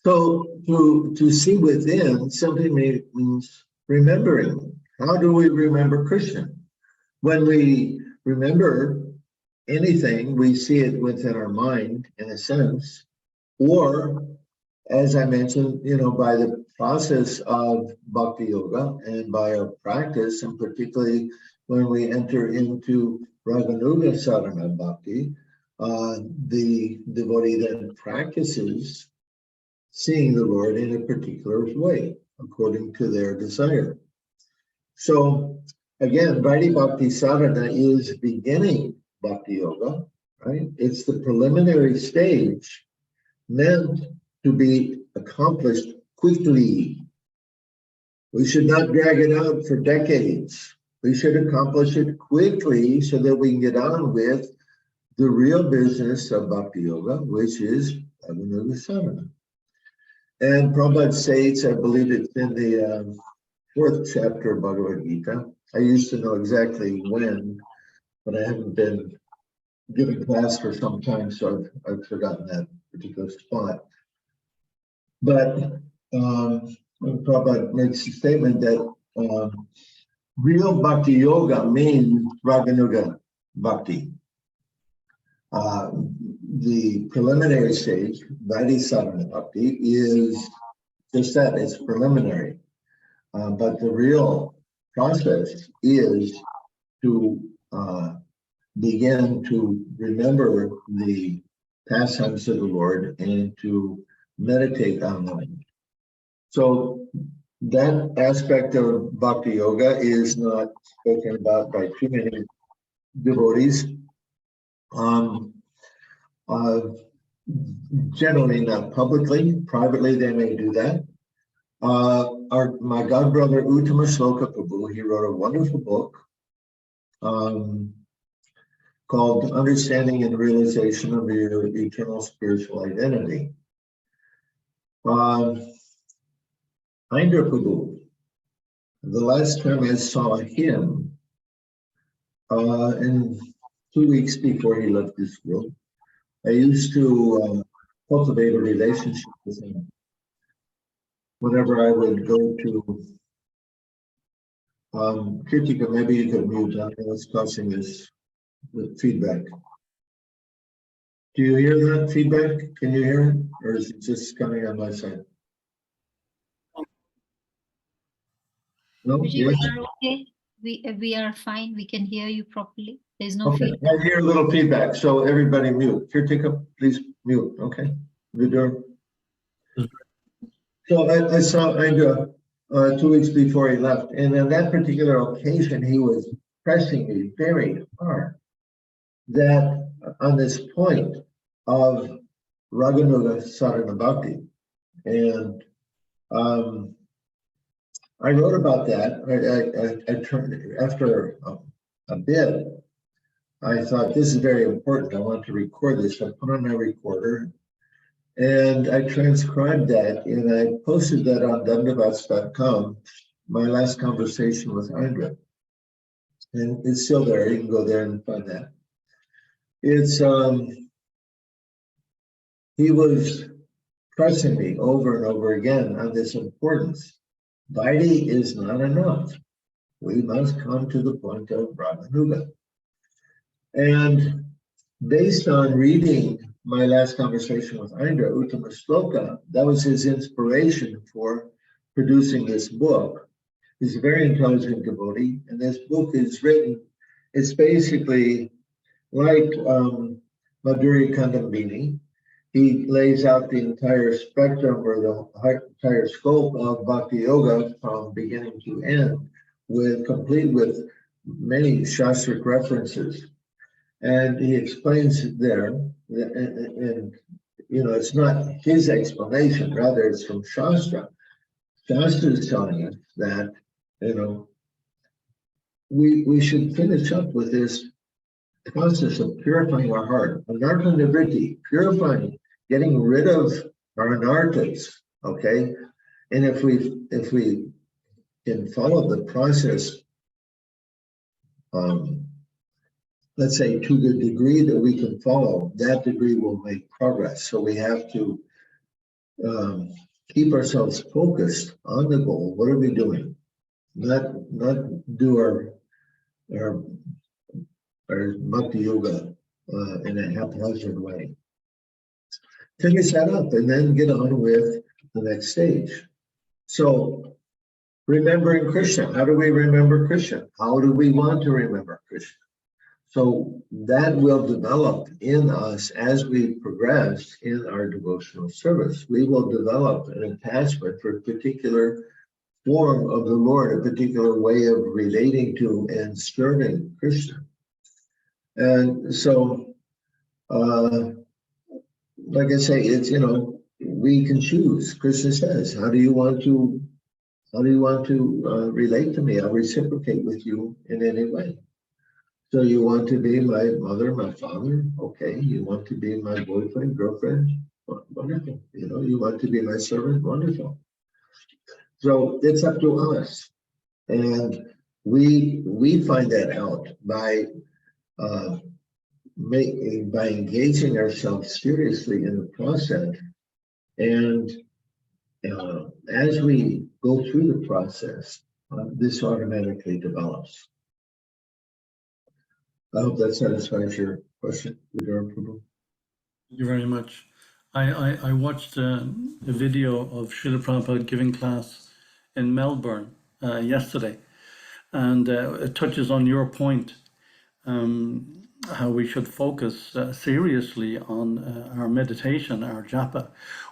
So to see within simply means remembering. How do we remember Krishna? When we remember anything, we see it within our mind in a sense, or as I mentioned, by the process of bhakti yoga and by our practice, and particularly when we enter into Raganuga sadhana bhakti, the devotee then practices seeing the Lord in a particular way, according to their desire. So again, Vaidhi Bhakti Sadhana is beginning Bhakti Yoga, right? It's the preliminary stage meant to be accomplished quickly. We should not drag it out for decades. We should accomplish it quickly so that we can get on with the real business of Bhakti Yoga, which is Raganuga Sadhana. And Prabhupada states, I believe it's in the 4th chapter of Bhagavad Gita. I used to know exactly when, but I haven't been giving class for some time, so I've forgotten that particular spot. But Prabhupada makes the statement that real Bhakti Yoga means Raganuga Bhakti. The preliminary stage, Vaidhi Sadhana Bhakti, is just that, it's preliminary. But the real process is to begin to remember the pastimes of the Lord and to meditate on them. So that aspect of Bhakti Yoga is not spoken about by too many devotees. Generally not publicly. Privately, they may do that. My godbrother Uttama Shloka Prabhu, he wrote a wonderful book called Understanding and Realization of Your Eternal Spiritual Identity. Indra Prabhu, the last time I saw him, in 2 weeks before he left this world. I used to cultivate a relationship with him. Whenever I would go to Kritika, maybe you could mute. I don't know what's causing this feedback. Do you hear that feedback? Can you hear it? Or is it just coming on my side? No? Prabhuji, Yes? we are okay. We are fine. We can hear you properly. There's no Okay, feedback. I hear a little feedback, so everybody mute. Kritika, please mute, okay? Vidura. So I saw Andrew 2 weeks before he left, and on that particular occasion, he was pressing me very hard that on this point of Raganuga Saranabhakti. And I wrote about that. I turned after a bit. I thought this is very important. I want to record this. I put on my recorder and I transcribed that and I posted that on dandavats.com, my last conversation with Andrea. And it's still there. You can go there and find that. It's he was pressing me over and over again on this importance. Vaidhi is not enough. We must come to the point of Raganuga. And based on reading my last conversation with Indra, Uttama Sloka, that was his inspiration for producing this book. He's a very intelligent devotee, and this book is written, it's basically like Madhuri Kandambini. He lays out the entire spectrum or the entire scope of Bhakti Yoga from beginning to end, complete with many Shastric references. And he explains there, and you know, it's not his explanation, rather it's from Shastra. Shastra is telling us that, you know, we should finish up with this process of purifying our heart, anartha nivritti, purifying, getting rid of our anarthas, okay? And if we can follow the process, let's say to the degree that we can follow, that degree will make progress. So we have to keep ourselves focused on the goal. What are we doing? Not do our bhakti yoga in a haphazard way. Finish that up and then get on with the next stage. So remembering Krishna. How do we remember Krishna? How do we want to remember Krishna? So that will develop in us as we progress in our devotional service. We will develop an attachment for a particular form of the Lord, a particular way of relating to and serving Krishna. And so, like I say, it's, you know, we can choose. Krishna says, how do you want to relate to me? I'll reciprocate with you in any way. So you want to be my mother, my father? Okay. You want to be my boyfriend, girlfriend? Wonderful. You know, you want to be my servant? Wonderful. So it's up to us. And we find that out by engaging ourselves seriously in the process. And as we go through the process, this automatically develops. I hope that satisfies your question, Vidura Prabhu. Thank you very much. I watched a video of Srila Prabhupada giving class in Melbourne yesterday, and it touches on your point, how we should focus seriously on our meditation, our japa.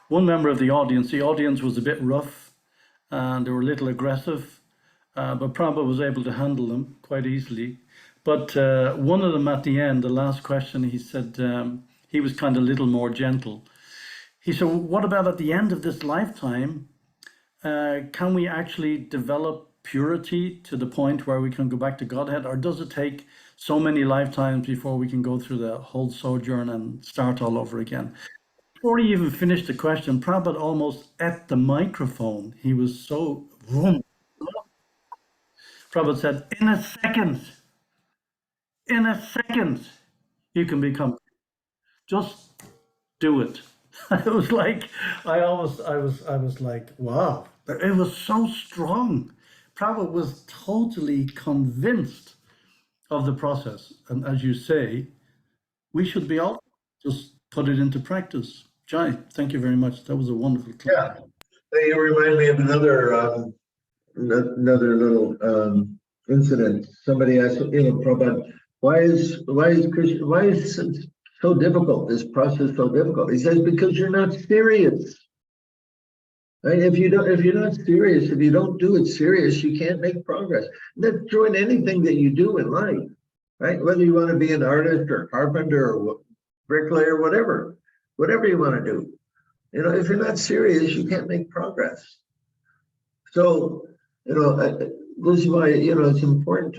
One member of the audience was a bit rough, and they were a little aggressive, but Prabhupada was able to handle them quite easily. But one of them at the end, the last question, he said he was kind of a little more gentle. He said, what about at the end of this lifetime? Can we actually develop purity to the point where we can go back to Godhead? Or does it take so many lifetimes before we can go through the whole sojourn and start all over again? Before he even finished the question, Prabhupada almost ate the microphone. He was so vroom. Prabhupada said, in a second. In a second, you can become. Just do it. It was like I was like, wow, it was so strong. Prabhupada was totally convinced of the process, and as you say, we should be all just put it into practice. Jai, thank you very much. That was a wonderful talk. Yeah, you remind me of another little incident. Somebody asked, Prabhupada, why is it so difficult? This process so difficult? He says, because you're not serious. Right? If you're not serious, if you don't do it serious, you can't make progress. And that's true in anything that you do in life, right? Whether you want to be an artist or a carpenter or bricklayer, whatever you want to do. If you're not serious, you can't make progress. So, this is why, it's important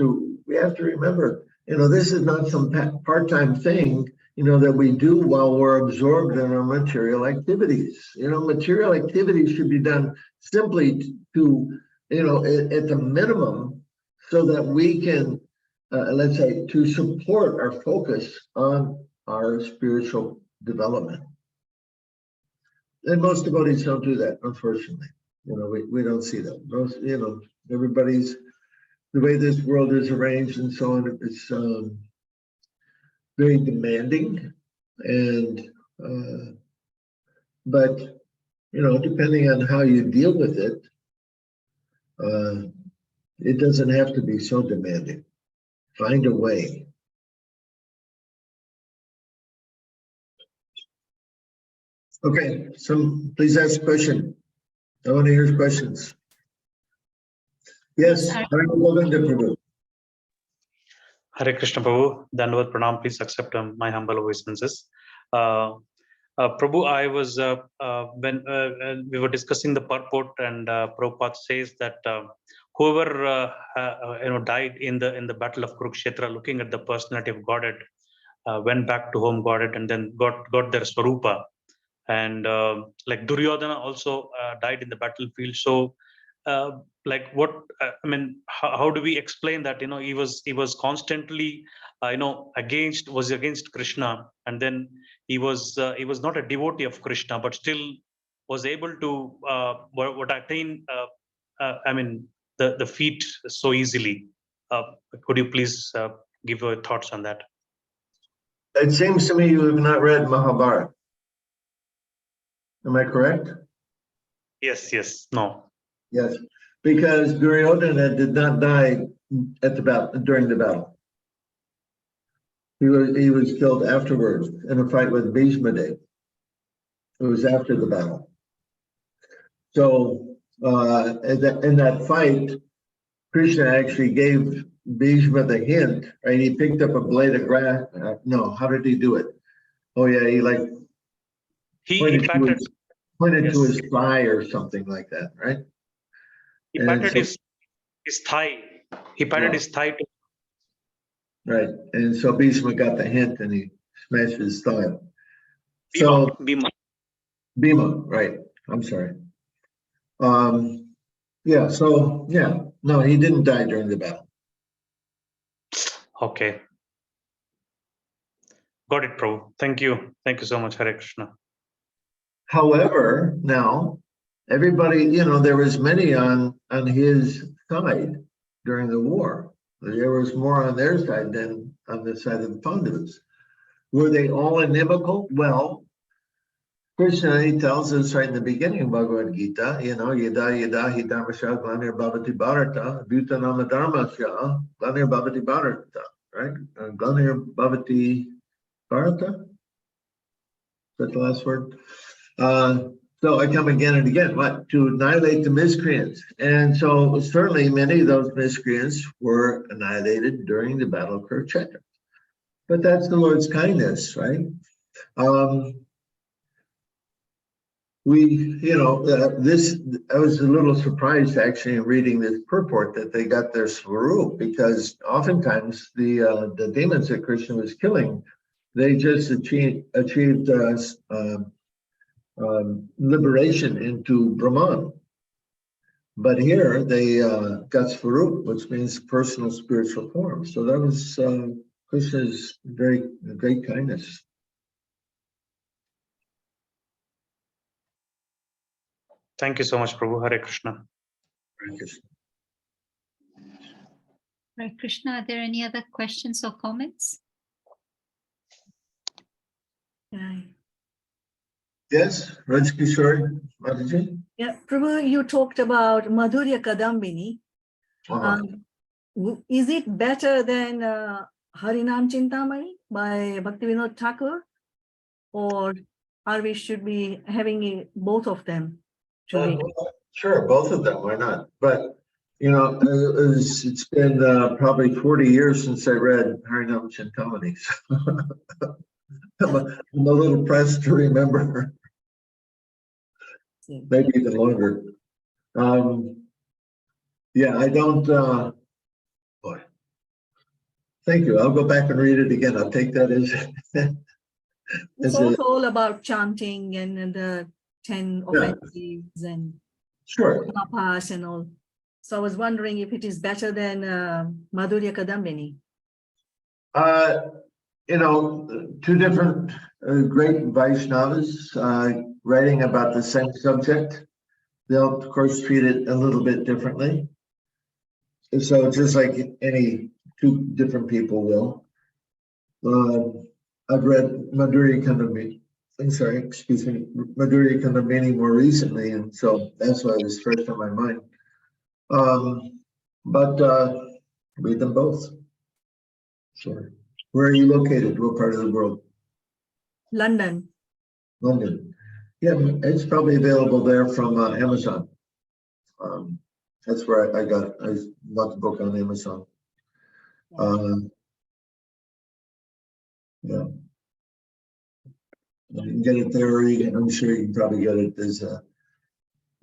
we have to remember, this is not some part-time thing, that we do while we're absorbed in our material activities. Material activities should be done simply to, at the minimum, so that we can, let's say, to support our focus on our spiritual development. And most devotees don't do that, unfortunately. We don't see that. Most, everybody's, the way this world is arranged and so on, it's very demanding. And, but, depending on how you deal with it, it doesn't have to be so demanding. Find a way. Okay, please ask a question. I want to hear questions. Yes, Hare Krishna Prabhu, Dhaneshvar Pranam, please accept my humble obeisances. Prabhu, I was, when we were discussing the purport, and Prabhupada says that whoever died in the battle of Kurukshetra, looking at the personality of Godhead, went back to home Godhead and then got their Swarupa. And like Duryodhana also died in the battlefield. So like what how do we explain that? He was constantly against Krishna, and then he was not a devotee of Krishna, but still was able to attain the feat so easily. Could you please give your thoughts on that? It seems to me you have not read Mahabharata. Am I correct? Yes, no. Yes, because Duryodhana did not die at the battle, during the battle. He was killed afterwards in a fight with Bhishma Dev. It was after the battle. So in that fight, Krishna actually gave Bhishma the hint, right? He picked up a blade of grass. No, how did he do it? Oh yeah, he pointed to his thigh or something like that, right? He patted his thigh. He patted his thigh to. Right, and so Bhishma got the hint and he smashed his thigh. Bhima, right. I'm sorry. Yeah, so yeah, no, he didn't die during the battle. Okay. Got it, Prabhu. Thank you. Thank you so much, Hare Krishna. However, now everybody, there was many on his side during the war. There was more on their side than on the side of the Pandavas. Were they all inimical? Well, Krishna, he tells us right in the beginning of Bhagavad Gita, yada hi dharmasya glanir bhavati bharata, bhutanama dharmasya glanir bhavati bharata, right? Glanir bhavati bharata? Is that the last word? So I come again and again, what? To annihilate the miscreants. And so certainly many of those miscreants were annihilated during the Battle of Kurukshetra. But that's the Lord's kindness, right? I was a little surprised actually in reading this purport that they got their Swarup, because oftentimes the demons that Krishna was killing, they just achieved liberation into Brahman. But here they got Swarup, which means personal spiritual form. So that was Krishna's very great kindness. Thank you so much, Prabhu. Hare Krishna. Hare Krishna. Hare Krishna, are there any other questions or comments? Yes, Raj Kishore Mataji. Yeah, Prabhu, you talked about Madhurya Kadambini. Is it better than Harinam Chintamani by Bhaktivinoda Thakur? Or are we should be having both of them? Sure, both of them. Why not? But you know, it's been probably 40 years since I read Harinam Chintamani. I'm a little pressed to remember. Maybe even longer. Yeah, I don't. Boy, thank you. I'll go back and read it again. I'll take that as. It's also all about chanting and the 10 offenses and sure pass and all. So I was wondering if it is better than Madhurya Kadambini. You know, two different great Vaishnavas writing about the same subject. They'll, of course, treat it a little bit differently. So just like any two different people will. I've read Madhurya Kadambini. I'm sorry, excuse me, Madhurya Kadambini more recently, and so that's why it was fresh on my mind. But read them both. Sure. Where are you located? What part of the world? London. London. Yeah, it's probably available there from Amazon. That's where I bought the book on Amazon. Yeah. You can get it there, or I'm sure you can probably get it as a,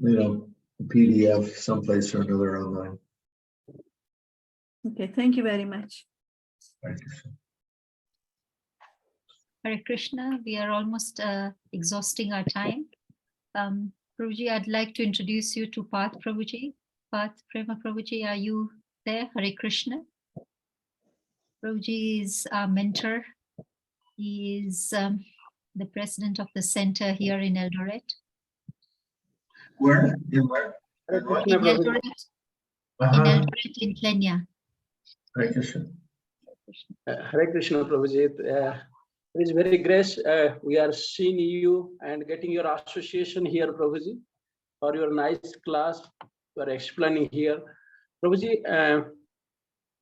a PDF someplace or another online. Okay, thank you very much. Thank you. Hare Krishna, we are almost exhausting our time. Prabhuji, I'd like to introduce you to Path Prabhuji. Path Prema Prabhuji, are you there? Hare Krishna. Prabhuji is our mentor. He is the president of the center here in Eldoret. Where? In where? In Eldoret, in Eldoret, in Kenya. Hare Krishna. Hare Krishna, Prabhuji. It is very great. We are seeing you and getting your association here, Prabhuji, for your nice class. You are explaining here. Prabhuji,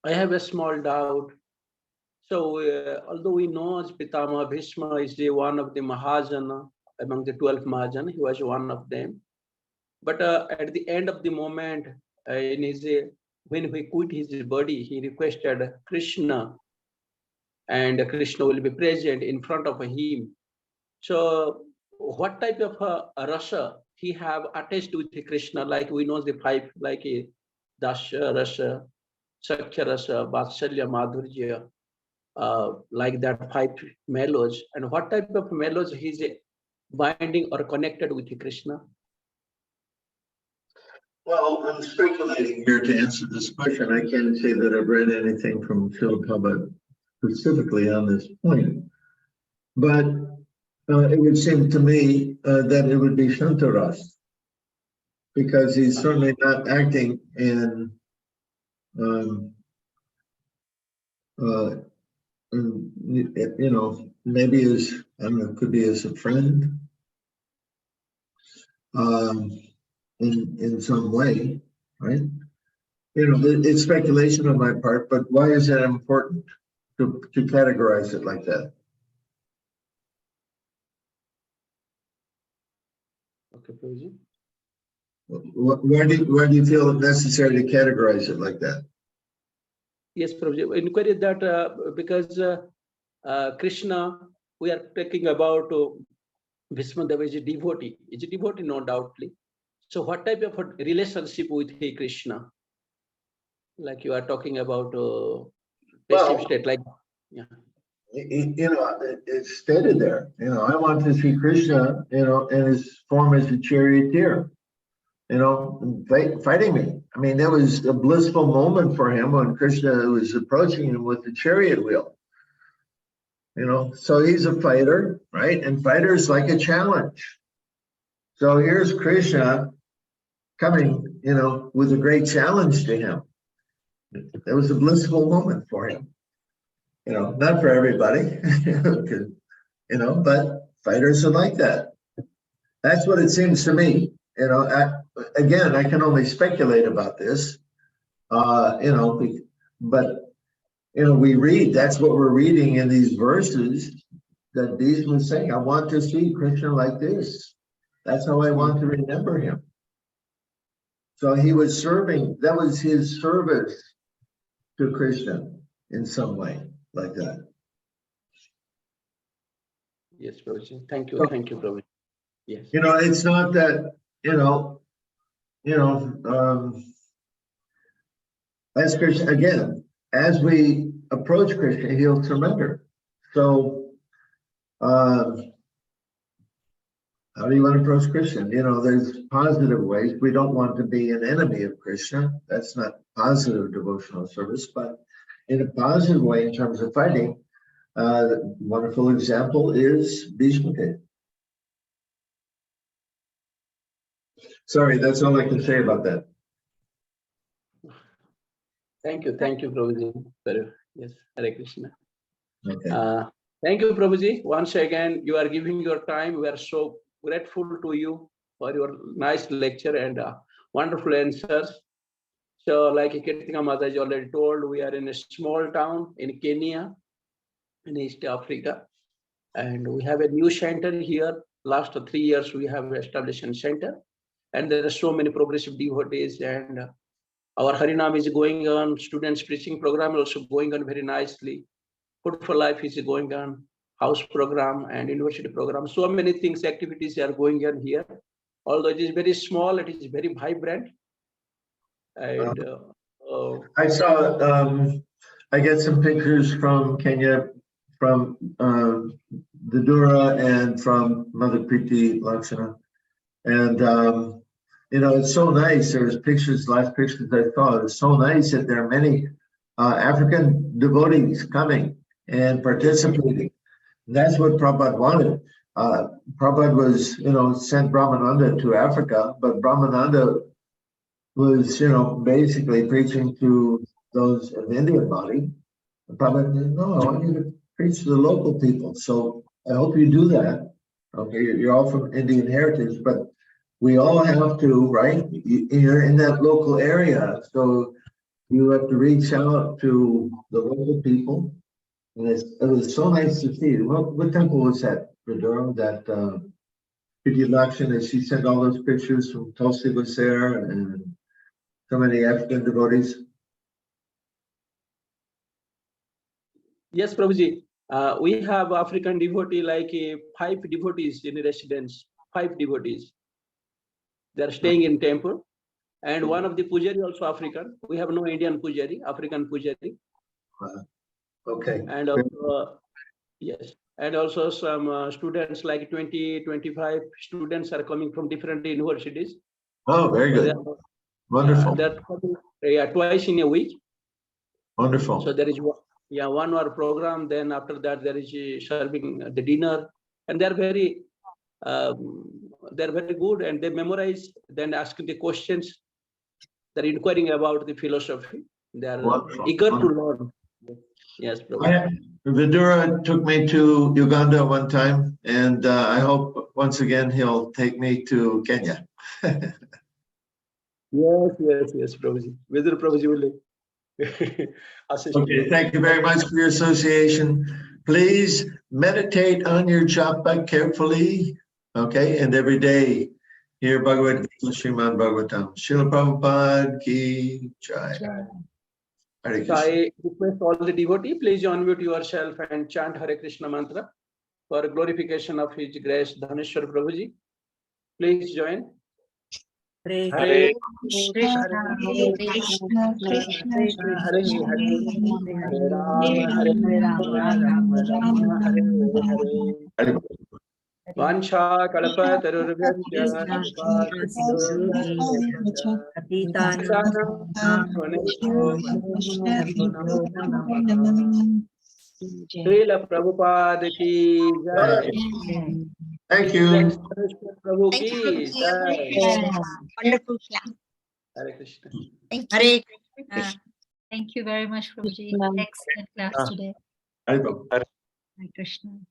I have a small doubt. So, although we know Pitama Bhishma is one of the Mahajana, among the 12 Mahajana, he was one of them. But at the end of the moment, when he quit his body, he requested Krishna, and Krishna will be present in front of him. So what type of rasa he have attached with Krishna? Like we know the 5, like Dasya rasa, Sakhya rasa, Vatsalya, Madhurya, like that 5 mellows. And what type of mellows he's binding or connected with Krishna? Well, I'm speculating here to answer this question. I can't say that I've read anything from Srila Prabhupada specifically on this point, but it would seem to me that it would be Shantaras, because he's certainly not acting in, maybe as, I don't know, could be as a friend in some way, right? It's speculation on my part, but why is that important to categorize it like that? Okay, Prabhuji. Why do you feel it necessary to categorize it like that? Yes, Prabhuji. Inquiry that because Krishna, we are talking about Bhishma Deva is a devotee. Is a devotee, no doubtly. So what type of a relationship with Krishna? Like you are talking about passive state, like, yeah. It's stated there, I want to see Krishna, in his form as a charioteer, fighting me. I mean, that was a blissful moment for him when Krishna was approaching him with the chariot wheel. So he's a fighter, right? And fighters like a challenge. So here's Krishna coming, with a great challenge to him. It was a blissful moment for him. Not for everybody, but fighters are like that. That's what it seems to me. Again, I can only speculate about this, but we read, that's what we're reading in these verses that Bhishma was saying, I want to see Krishna like this. That's how I want to remember him. So he was serving, that was his service to Krishna in some way, like that. Yes, Prabhuji. Thank you, Prabhuji. Yes. It's not that, as Krishna, again, as we approach Krishna, he'll surrender. So, how do you want to approach Krishna? There's positive ways. We don't want to be an enemy of Krishna. That's not positive devotional service, but in a positive way in terms of fighting, wonderful example is Bhishma. Sorry, that's all I can say about that. Thank you, Prabhuji. Yes, Hare Krishna. Okay. Thank you, Prabhuji. Once again, you are giving your time. We are so grateful to you for your nice lecture and wonderful answers. So, like Kirtika Mataji already told, we are in a small town in Kenya, in East Africa, and we have a new center here. Last 3 years, we have established a center, and there are so many progressive devotees, and our Harinam is going on. Students preaching program also going on very nicely. Food for Life is going on, house program and university program. So many things, activities are going on here. Although it is very small, it is very vibrant. And I saw, I get some pictures from Kenya, from the Dura and from Mother Priti Lakshana. And, it's so nice. There's pictures, last pictures I saw. It's so nice that there are many African devotees coming and participating. And that's what Prabhupada wanted. Prabhupada was, sent Brahmananda to Africa, but Brahmananda was, basically preaching to those of Indian body. Prabhupada said, no, I want you to preach to the local people. So I hope you do that. Okay, you're all from Indian heritage, but we all have to, right? You're in that local area, so you have to reach out to the local people. And it was so nice to see. What temple was that, Vidura? That Priti Lakshana, she sent all those pictures from Tulsi was there and so many African devotees. yes, Prabhuji, we have African devotee, like 5 devotees in residence, 5 devotees. They are staying in temple. And one of the pujari also African. We have no Indian pujari, African pujari. Okay. And also, yes, and also some students, like 20, 25 students are coming from different universities. Oh, very good. Wonderful. They're coming, twice in a week. Wonderful. So there is 1 hour program. Then after that, there is serving the dinner, and they're very good, and they memorize. Then asking the questions, they're inquiring about the philosophy. They're eager to learn. Yes, Vidura took me to Uganda one time, and I hope once again he'll take me to Kenya. Yes, Prabhuji. Vidura Prabhuji will assist. Okay, thank you very much for your association. Please meditate on your japa carefully, okay, and every day hear Bhagavad Gita, Srimad Bhagavatam. Srila Prabhupada ki jai. So I request all the devotee, please unmute yourself and chant Hare Krishna mantra for glorification of His Grace, Dhaneshvar Prabhuji. Please join. Hare Krishna, Hare Krishna, Krishna Krishna, Hare Rama, Hare Vancha kalpa tarurvya Srila Prabhupada ki jai. Thank you. Dhaneshvar Prabhu Thank you, ki Prabhuji. jai. Wonderful class. Hare Krishna. Thank you. Hare Hare Krishna. Thank you very much, Prabhuji. Excellent class today. Haribol. Hare Krishna.